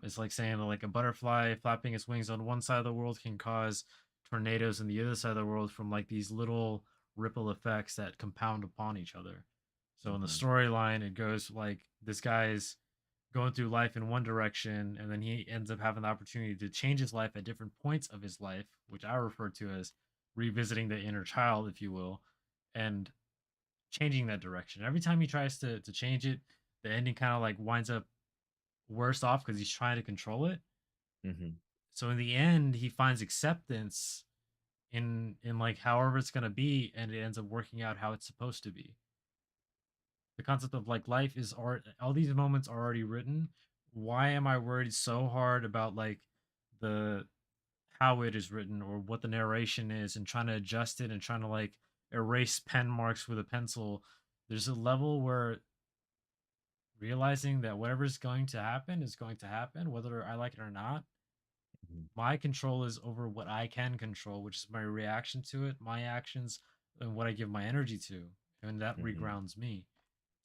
it's like saying that like a butterfly flapping its wings on one side of the world can cause tornadoes in the other side of the world from like these little ripple effects that compound upon each other. So in the Mhm. storyline, it goes like this guy's going through life in one direction, and then he ends up having the opportunity to change his life at different points of his life, which I refer to as revisiting the inner child, if you will, and changing that direction. Every time he tries to change it, the ending kind of like winds up worse off because he's trying to control it. Mhm. So in the end, he finds acceptance in like however it's gonna be, and it ends up working out how it's supposed to be. The concept of like life is art. All these moments are already written. Why am I worried so hard about like the how it is written or what the narration is and trying to adjust it and trying to like erase pen marks with a pencil? There's a level where realizing that whatever's going to happen is going to happen, whether I like it or not. Mhm. My control is over what I can control, which is my reaction to it, my actions, and what I give my energy to. And that Mhm. regrounds me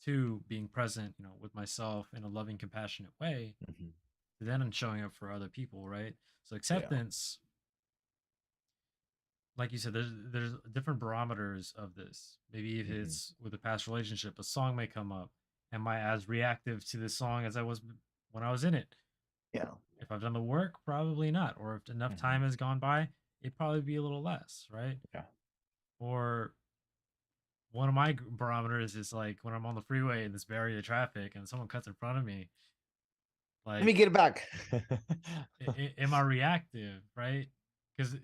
to being present, with myself in a loving, compassionate way. Mhm. Then I'm showing up for other people, right? So Yeah. acceptance, like you said, there's different barometers of this. Maybe if Mhm. it's with a past relationship, a song may come up. Am I as reactive to this song as I was when I was in it? Yeah. If I've done the work, probably not. Or if enough Mhm. time has gone by, it'd probably be a little less, right? Yeah. Or one of my barometers is like when I'm on the freeway in this barrier of traffic and someone cuts in front of me, Let me like, get it back. am I reactive, right? Because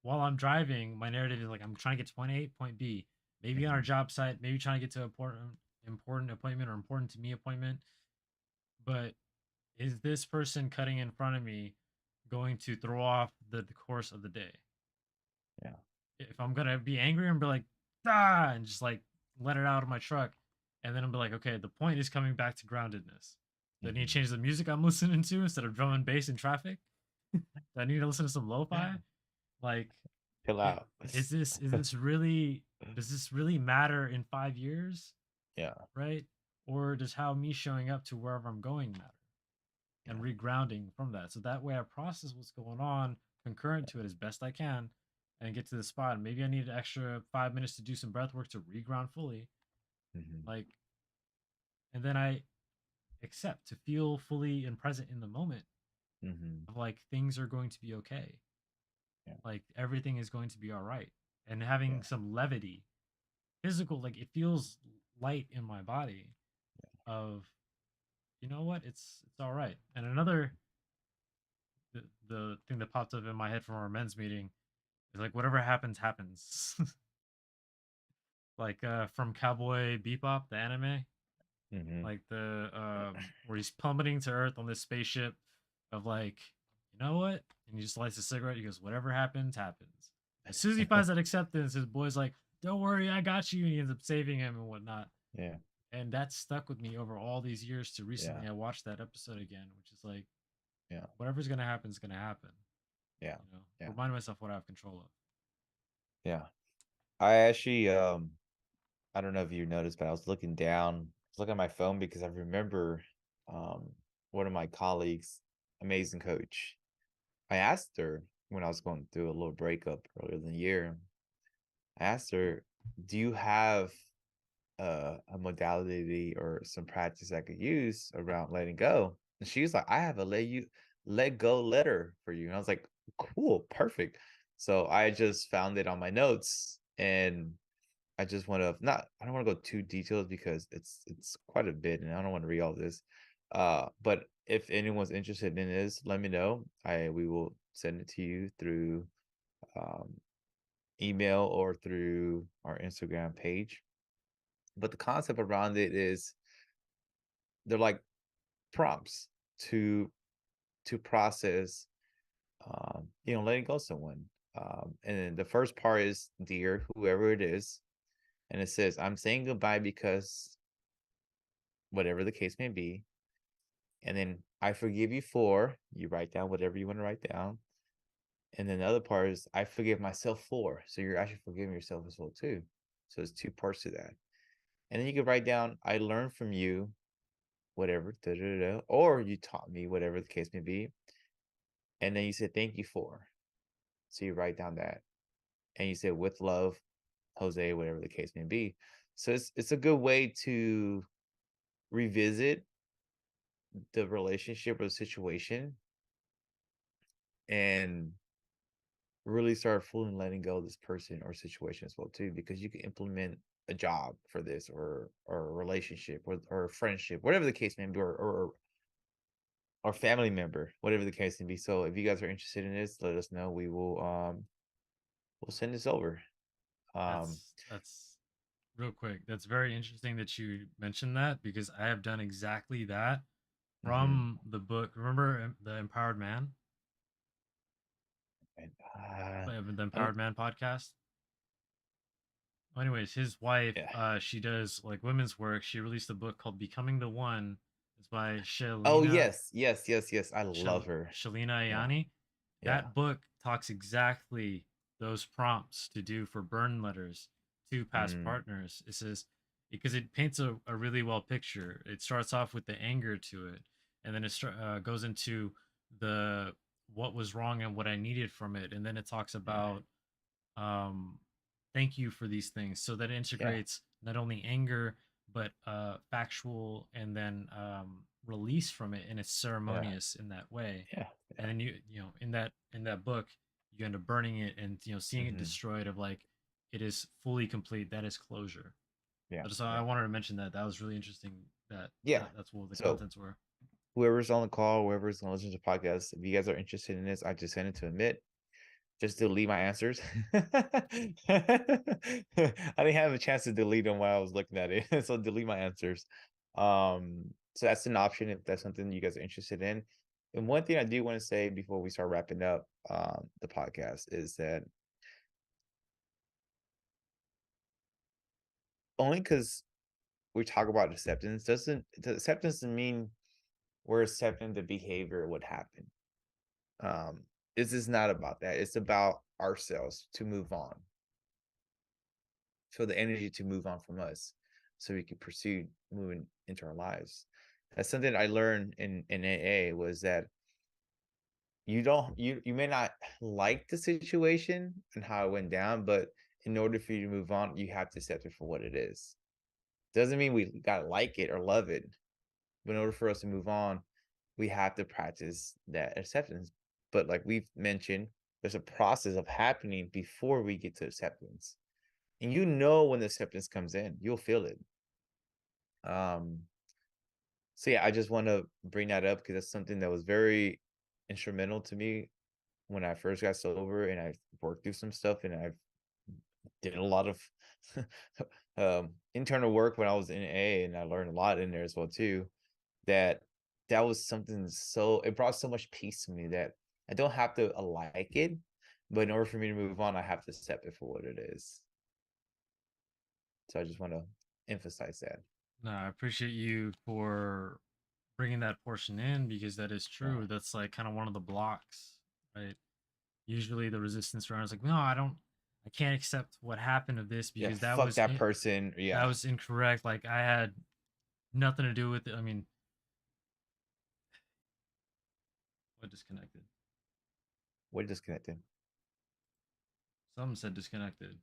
while I'm driving, my narrative is like I'm trying to get to point A, point B, maybe on our Mhm. job site, maybe trying to get to an important appointment or important to me appointment. But is this person cutting in front of me going to throw off the course of the day? Yeah. If I'm gonna be angry and be like, ah, and just like let it out of my truck, and then I'm be like, okay, the point is coming back to groundedness. Do I need to Mhm. change the music I'm listening to instead of drum and bass in traffic? Do I need to listen to some lo-fi? Like, Chill it, out. is this really does this really matter in 5 years, Yeah. right? Or does how me showing up to wherever I'm going matter? And Yeah. regrounding from that. So that way I process what's going on concurrent to it as best I can and get to the spot. And maybe I need an extra 5 minutes to do some breath work to reground fully. Mhm. Like, and then I accept to feel fully and present in the moment Mhm. of like things are going to be okay. Yeah. Like everything is going to be all right. And having Yeah. some levity, physical, like it feels light in my body of, you know what, it's all right. And another the thing that popped up in my head from our men's meeting is like whatever happens, happens. Like from Cowboy Bebop, the anime, Mhm. like the where he's plummeting to Earth on this spaceship of like, you know what? And he just lights a cigarette. He goes, whatever happens, happens. As soon as he finds that acceptance, his boy's like, don't worry, I got you. And he ends up saving him and whatnot. Yeah. And that stuck with me over all these years to Yeah. recently I watched that episode again, which is like, Yeah. whatever's gonna happen is gonna happen. Yeah. Yeah. Remind myself what I have control of. Yeah. I actually I don't know if you noticed, but I was looking down, I was looking at my phone because I remember um one of my colleagues, amazing coach. I asked her when I was going through a little breakup earlier in the year. I asked her, "Do you have a modality or some practice I could use around letting go?" And she was like, "I have a let go letter for you." And I was like, "Cool, perfect." So I just found it on my notes, and I just want to not I don't want to go too detailed because it's quite a bit and I don't want to read all this. But if anyone's interested in this, let me know. I we will send it to you through um, email or through our Instagram page. But the concept around it is they're like prompts to process, letting go of someone. And then the first part is dear whoever it is, and it says I'm saying goodbye because whatever the case may be. And then I forgive you for, you write down whatever you want to write down. And then the other part is I forgive myself for. So you're actually forgiving yourself as well too. So there's two parts to that. And then you can write down I learned from you, whatever, da, da, da, or you taught me, whatever the case may be. And then you said thank you for. So you write down that. And you say with love, Jose, whatever the case may be. So it's a good way to revisit the relationship or the situation and really start fully letting go of this person or situation as well too, because you can implement a job for this or a relationship or a friendship, whatever the case may be, or family member, whatever the case may be. So if you guys are interested in this, let us know. We'll send this over. Um That's real quick. That's very interesting that you mentioned that because I have done exactly that mhm. from the book. Remember the Empowered Man, And the I don't, Empowered Man podcast? Well, anyways, his wife, yeah. she does like women's work. She released a book called "Becoming the One." It's by Oh yes, yes, yes, yes. I love her. Shalina Yeah. Ayani. Yeah. That book talks exactly those prompts to do for burn letters to past Mm, partners. It says because it paints a really well picture. It starts off with the anger to it, and then it goes into the what was wrong and what I needed from it, and then it talks yeah. about um, thank you for these things. So that Yeah. integrates not only anger but factual, and then release from it, and it's Yeah. ceremonious in that way. Yeah. And Yeah. then you know in that book you end up burning it and seeing it Hmm. destroyed of like it is fully complete. That is closure. Yeah. So I Yeah. wanted to mention that. That was really interesting. Yeah. That's what the So contents were. whoever's on the call, whoever's gonna listen to the podcast, if you guys are interested in this, I just send it to admit. Just delete my answers. I didn't have a chance to delete them while I was looking at it. So delete my answers. So that's an option if that's something you guys are interested in. And one thing I do want to say before we start wrapping up the podcast is that only because we talk about acceptance doesn't the acceptance doesn't mean we're accepting the behavior what happened. This is not about that. It's about ourselves to move on. For the energy to move on from us so we can pursue moving into our lives. That's something I learned in AA was that you may not like the situation and how it went down, but in order for you to move on, you have to accept it for what it is. Doesn't mean we gotta like it or love it, but in order for us to move on, we have to practice that acceptance. But like we've mentioned, there's a process of happening before we get to acceptance. And when the acceptance comes in, you'll feel it. Um, so yeah, I just want to bring that up because that's something that was very instrumental to me when I first got sober and I worked through some stuff and I did a lot of internal work when I was in A and I learned a lot in there as well too. That that was something so it brought so much peace to me that I don't have to like it, but in order for me to move on, I have to accept it for what it is. So I just want to emphasize that. No, I appreciate you for bringing that portion in because that is Yeah. true. That's like kind of one of the blocks, right? Usually the resistance around is like, no, I can't accept what happened of this Yeah, because fuck that person. that Yeah. was incorrect. Like I had nothing to do with it. I mean, what disconnected? We're disconnected. Someone said disconnected.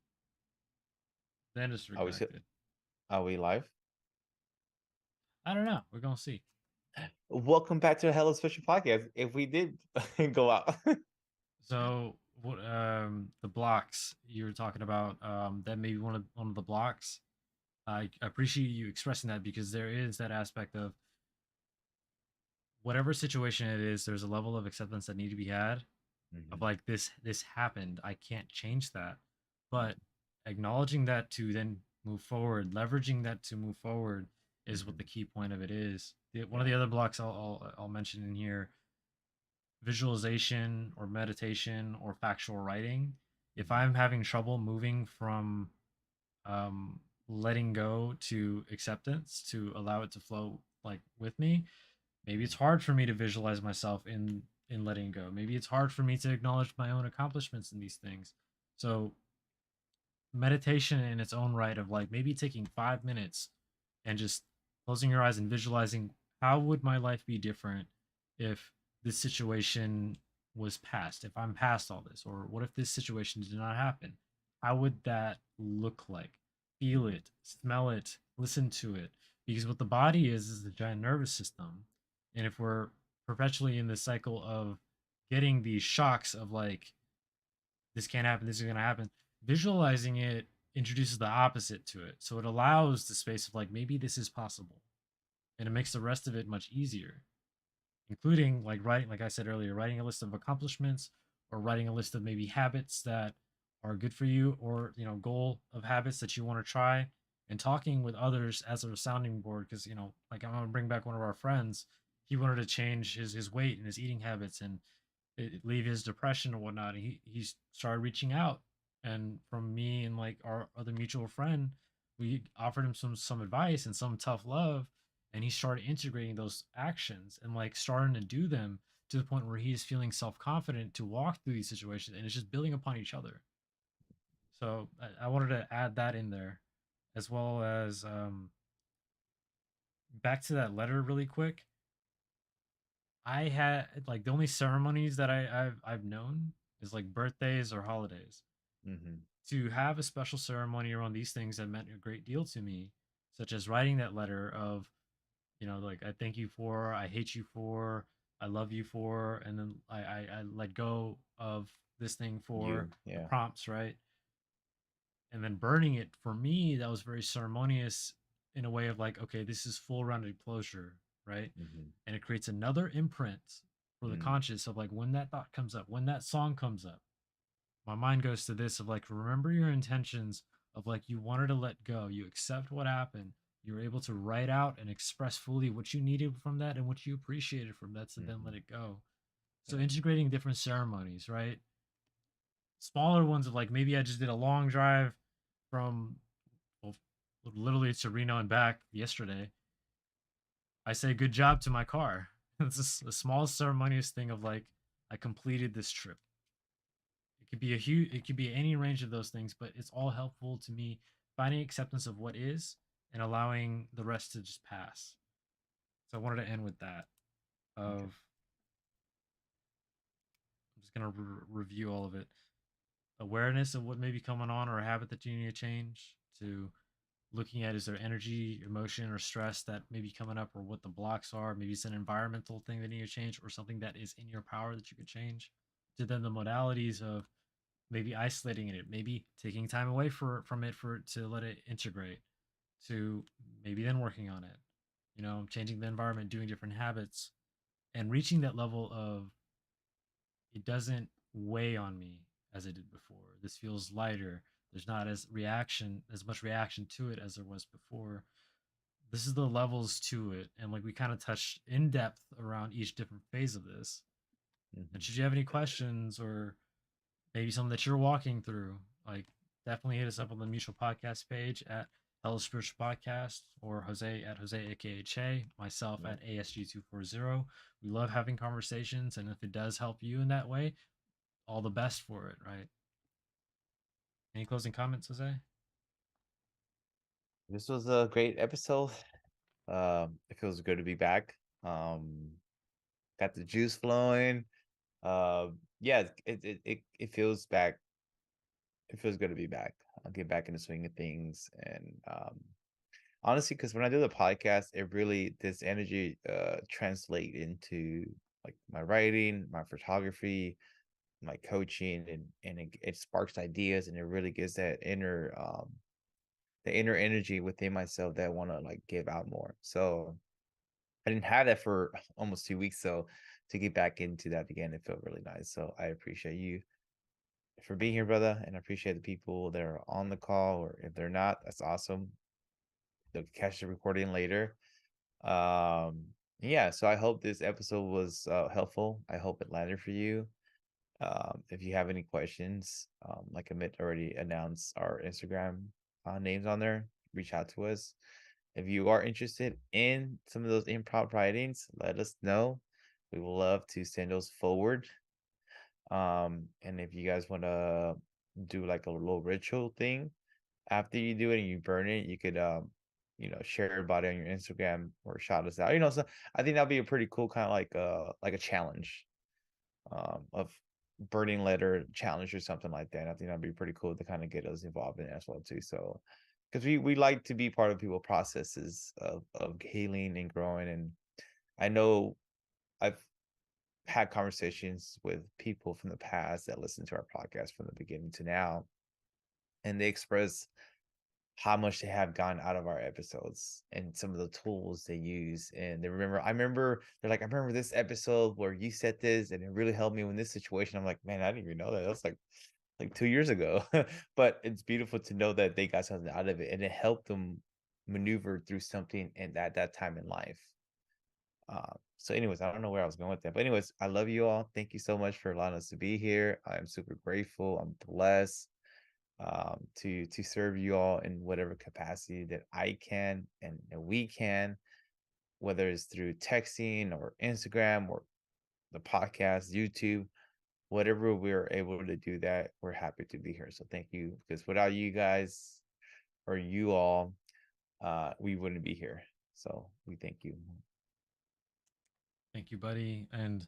Then just Are we still, reconnected. are we live? I don't know. We're gonna see. Welcome back to the Hello Special Podcast. If we did go out. So what the blocks you were talking about, that may be one of the blocks. I appreciate you expressing that because there is that aspect of whatever situation it is, there's a level of acceptance that need to be had of Mhm. like this happened. I can't change that. But acknowledging that to then move forward, leveraging that to move forward is what the Mhm. key point of it is. One of Yeah. the other blocks I'll mention in here: visualization or meditation or factual writing. If Mhm. I'm having trouble moving from letting go to acceptance to allow it to flow like with me, maybe it's Mhm. hard for me to visualize myself in letting go. Maybe it's hard for me to acknowledge my own accomplishments in these things. So meditation in its own right, of like maybe taking 5 minutes and just closing your eyes and visualizing, how would my life be different if this situation was past, if I'm past all this, or what if this situation did not happen? How would that look like? Feel Mhm. it, smell it, listen to it. Because what the body is the giant nervous system. And if we're perpetually in this cycle of getting these shocks of like, this can't happen, this is going to happen, visualizing it introduces the opposite to it. So it allows the space of like, maybe this is possible. And it makes the rest of it much easier, including like writing, like I said earlier, writing a list of accomplishments, or writing a list of maybe habits that are good for you, or, goal of habits that you want to try, and talking with others as a sounding board. Because, like, I'm going to bring back one of our friends. He wanted to change his weight and his eating habits, and leave his depression and whatnot. And he started reaching out, and from me and like our other mutual friend, we offered him some advice and some tough love, and he started integrating those actions and like starting to do them to the point where he's feeling self-confident to walk through these situations, and it's just building upon each other. So I wanted to add that in there, as well as back to that letter really quick. I had like the only ceremonies that I've known is like birthdays or holidays. Mhm. To have a special ceremony around these things that meant a great deal to me, such as writing that letter of, like, I thank you for, I hate you for, I love you for, and then I let go of this thing for You. the Yeah. prompts, right? And then burning it, for me, that was very ceremonious, in a way of like, okay, this is full rounded closure, right? Mhm. And it creates another imprint for the Mm. conscious of like, when that thought comes up, when that song comes up, my mind goes to this of like, remember your intentions, of like, you wanted to let go, you accept what happened, you were able to write out and express fully what you needed from that and what you appreciated from that, to then let Mhm. it go. So Yeah. integrating different ceremonies, right? Smaller ones of like, maybe I just did a long drive from, well, literally to Reno and back yesterday. I say good job to my car. It's just a small ceremonious thing of like, I completed this trip. It could be it could be any range of those things, but it's all helpful to me finding acceptance of what is and allowing the rest to just pass. So I wanted to end with that. Okay. Of I'm just gonna review all of it. Awareness of what may be coming on, or a habit that you need to change. To looking at, is there energy, emotion, or stress that may be coming up, or what the blocks are. Maybe it's an environmental thing that you need to change, or something that is in your power that you could change. To then the modalities of maybe isolating it, maybe taking time away from it for to let it integrate, to maybe then working on it, changing the environment, doing different habits, and reaching that level of, it doesn't weigh on me as it did before. This feels lighter. There's not as much reaction to it as there was before. This is the levels to it, and like we kind of touched in depth around each different phase of this. And Mhm. should you have any questions, or maybe something that you're walking through, like, definitely hit us up on the mutual podcast page at Hello Spiritual Podcast, or Jose at Jose aka Che, myself Yeah. at ASG240. We love having conversations, and if it does help you in that way, all the best for it, right? Any closing comments, Jose? This was a great episode. It feels good to be back. Got the juice flowing. Yeah, it feels back. It feels good to be back. I'll get back in the swing of things, and honestly, because when I do the podcast, it really this energy translate into like my writing, my photography, my coaching, and it sparks ideas, and it really gives that inner the inner energy within myself that I want to like give out more. So I didn't have that for almost 2 weeks. So to get back into that again, it felt really nice. So I appreciate you for being here, brother. And I appreciate the people that are on the call, or if they're not, that's awesome. they'll catch the recording later. Um, yeah, so I hope this episode was helpful. I hope it landed for you. If you have any questions, like Amit already announced our Instagram names on there, reach out to us. If you are interested in some of those improv writings, let us know. We will love to send those forward. And if you guys want to do like a little ritual thing after you do it and you burn it, you could share about it on your Instagram or shout us out. So I think that'd be a pretty cool kind of like a challenge of burning letter challenge or something like that. I think that'd be pretty cool to kind of get us involved in it as well too. So because we like to be part of people processes of healing and growing. And I know I've had conversations with people from the past that listen to our podcast from the beginning to now, and they express how much they have gotten out of our episodes and some of the tools they use. And they're like, I remember this episode where you said this and it really helped me in this situation. I'm like, man, I didn't even know that. That's like 2 years ago. But it's beautiful to know that they got something out of it and it helped them maneuver through something in that time in life. So anyways, I don't know where I was going with that. But anyways, I love you all. Thank you so much for allowing us to be here. I'm super grateful. I'm blessed to serve you all in whatever capacity that I can and we can, whether it's through texting or Instagram or the podcast, YouTube, whatever we're able to do that, we're happy to be here. So thank you, because without you guys or you all, we wouldn't be here. So we thank you. Thank you, buddy. And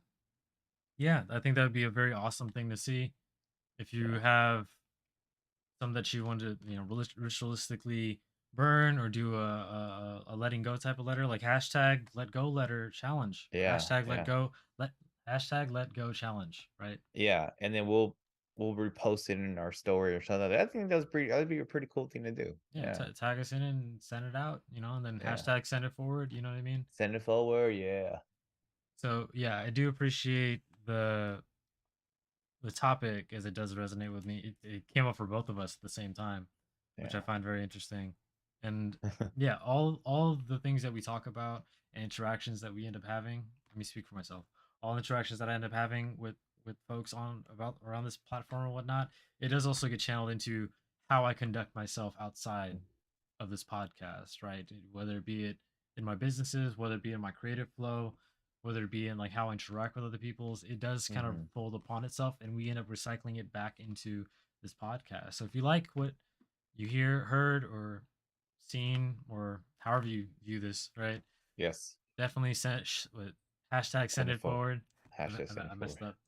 yeah, I think that would be a very awesome thing to see. If you Yeah. have some that you want to, ritualistically burn or do a letting go type of letter, like hashtag let go letter challenge, or Yeah. Yeah. hashtag let go challenge, right? Yeah. And then we'll repost it in our story or something. I think that'd be a pretty cool thing to do. Yeah, Yeah. tag us in and send it out, and then Yeah. hashtag send it forward. You know what I mean? Send it forward. Yeah. So yeah, I do appreciate the topic as it does resonate with me. It came up for both of us at the same time, which I Yeah. find very interesting. And yeah, all of the things that we talk about and interactions that we end up having. Let me speak for myself. All interactions that I end up having with folks on about around this platform or whatnot, it does also get channeled into how I conduct myself outside of this podcast, right? Whether it be it in my businesses, whether it be in my creative flow, whether it be in like how I interact with other people's, it does kind of Hmm. fold upon itself, and we end up recycling it back into this podcast. So if you like what you heard, or seen, or however you view this, right? Yes. Definitely send with hashtag Send send it it forward. forward. Hashtag send I it messed forward. up.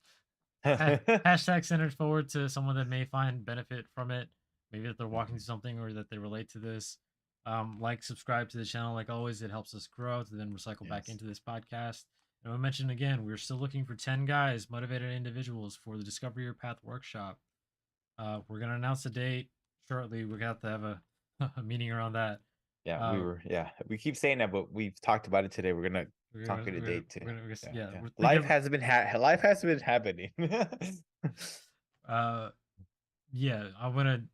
Hashtag send it forward to someone that may find benefit from it. Maybe that they're walking Hmm. through something or that they relate to this. Like, subscribe to the channel. Like always, it helps us grow to then recycle back Yes. into this podcast. And I mentioned again, we're still looking for 10 guys, motivated individuals for the Discover Your Path workshop. We're gonna announce the date shortly. We're gonna have to have a, a meeting around that. Yeah, Uh, we keep saying that, but we've talked about it today. We're gonna we're talk gonna, it a we're gonna, date too. we're gonna, Yeah, yeah, yeah. we're thinking. Life has been happening. Uh, yeah, I'm gonna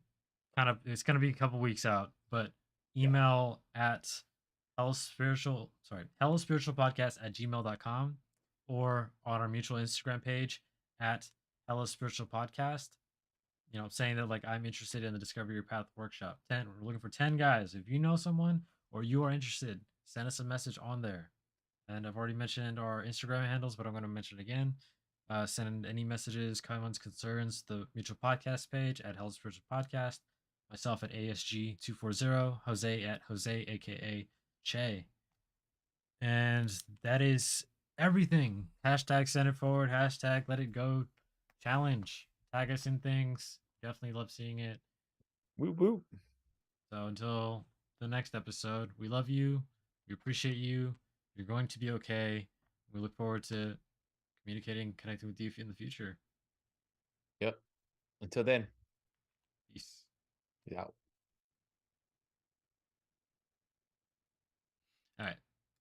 it's gonna be a couple weeks out, but Yeah. email at hello spiritual podcast at gmail.com, or on our mutual Instagram page at hello spiritual podcast, saying that like I'm interested in the Discover Your Path workshop. We're looking for 10 guys. If you know someone or you are interested, send us a message on there. And I've already mentioned our Instagram handles, but I'm going to mention it again. Send any messages, comments, concerns, the mutual podcast page at Hell Spiritual Podcast, myself at ASG240, Jose at Jose, aka Che. And that is everything. Hashtag send it forward, hashtag let it go challenge. Tag us in things. Definitely love seeing it. Woo woo. So until the next episode, we love you. We appreciate you. You're going to be okay. We look forward to communicating, connecting with you in the future. Yep. Until then, Peace. yeah. All right.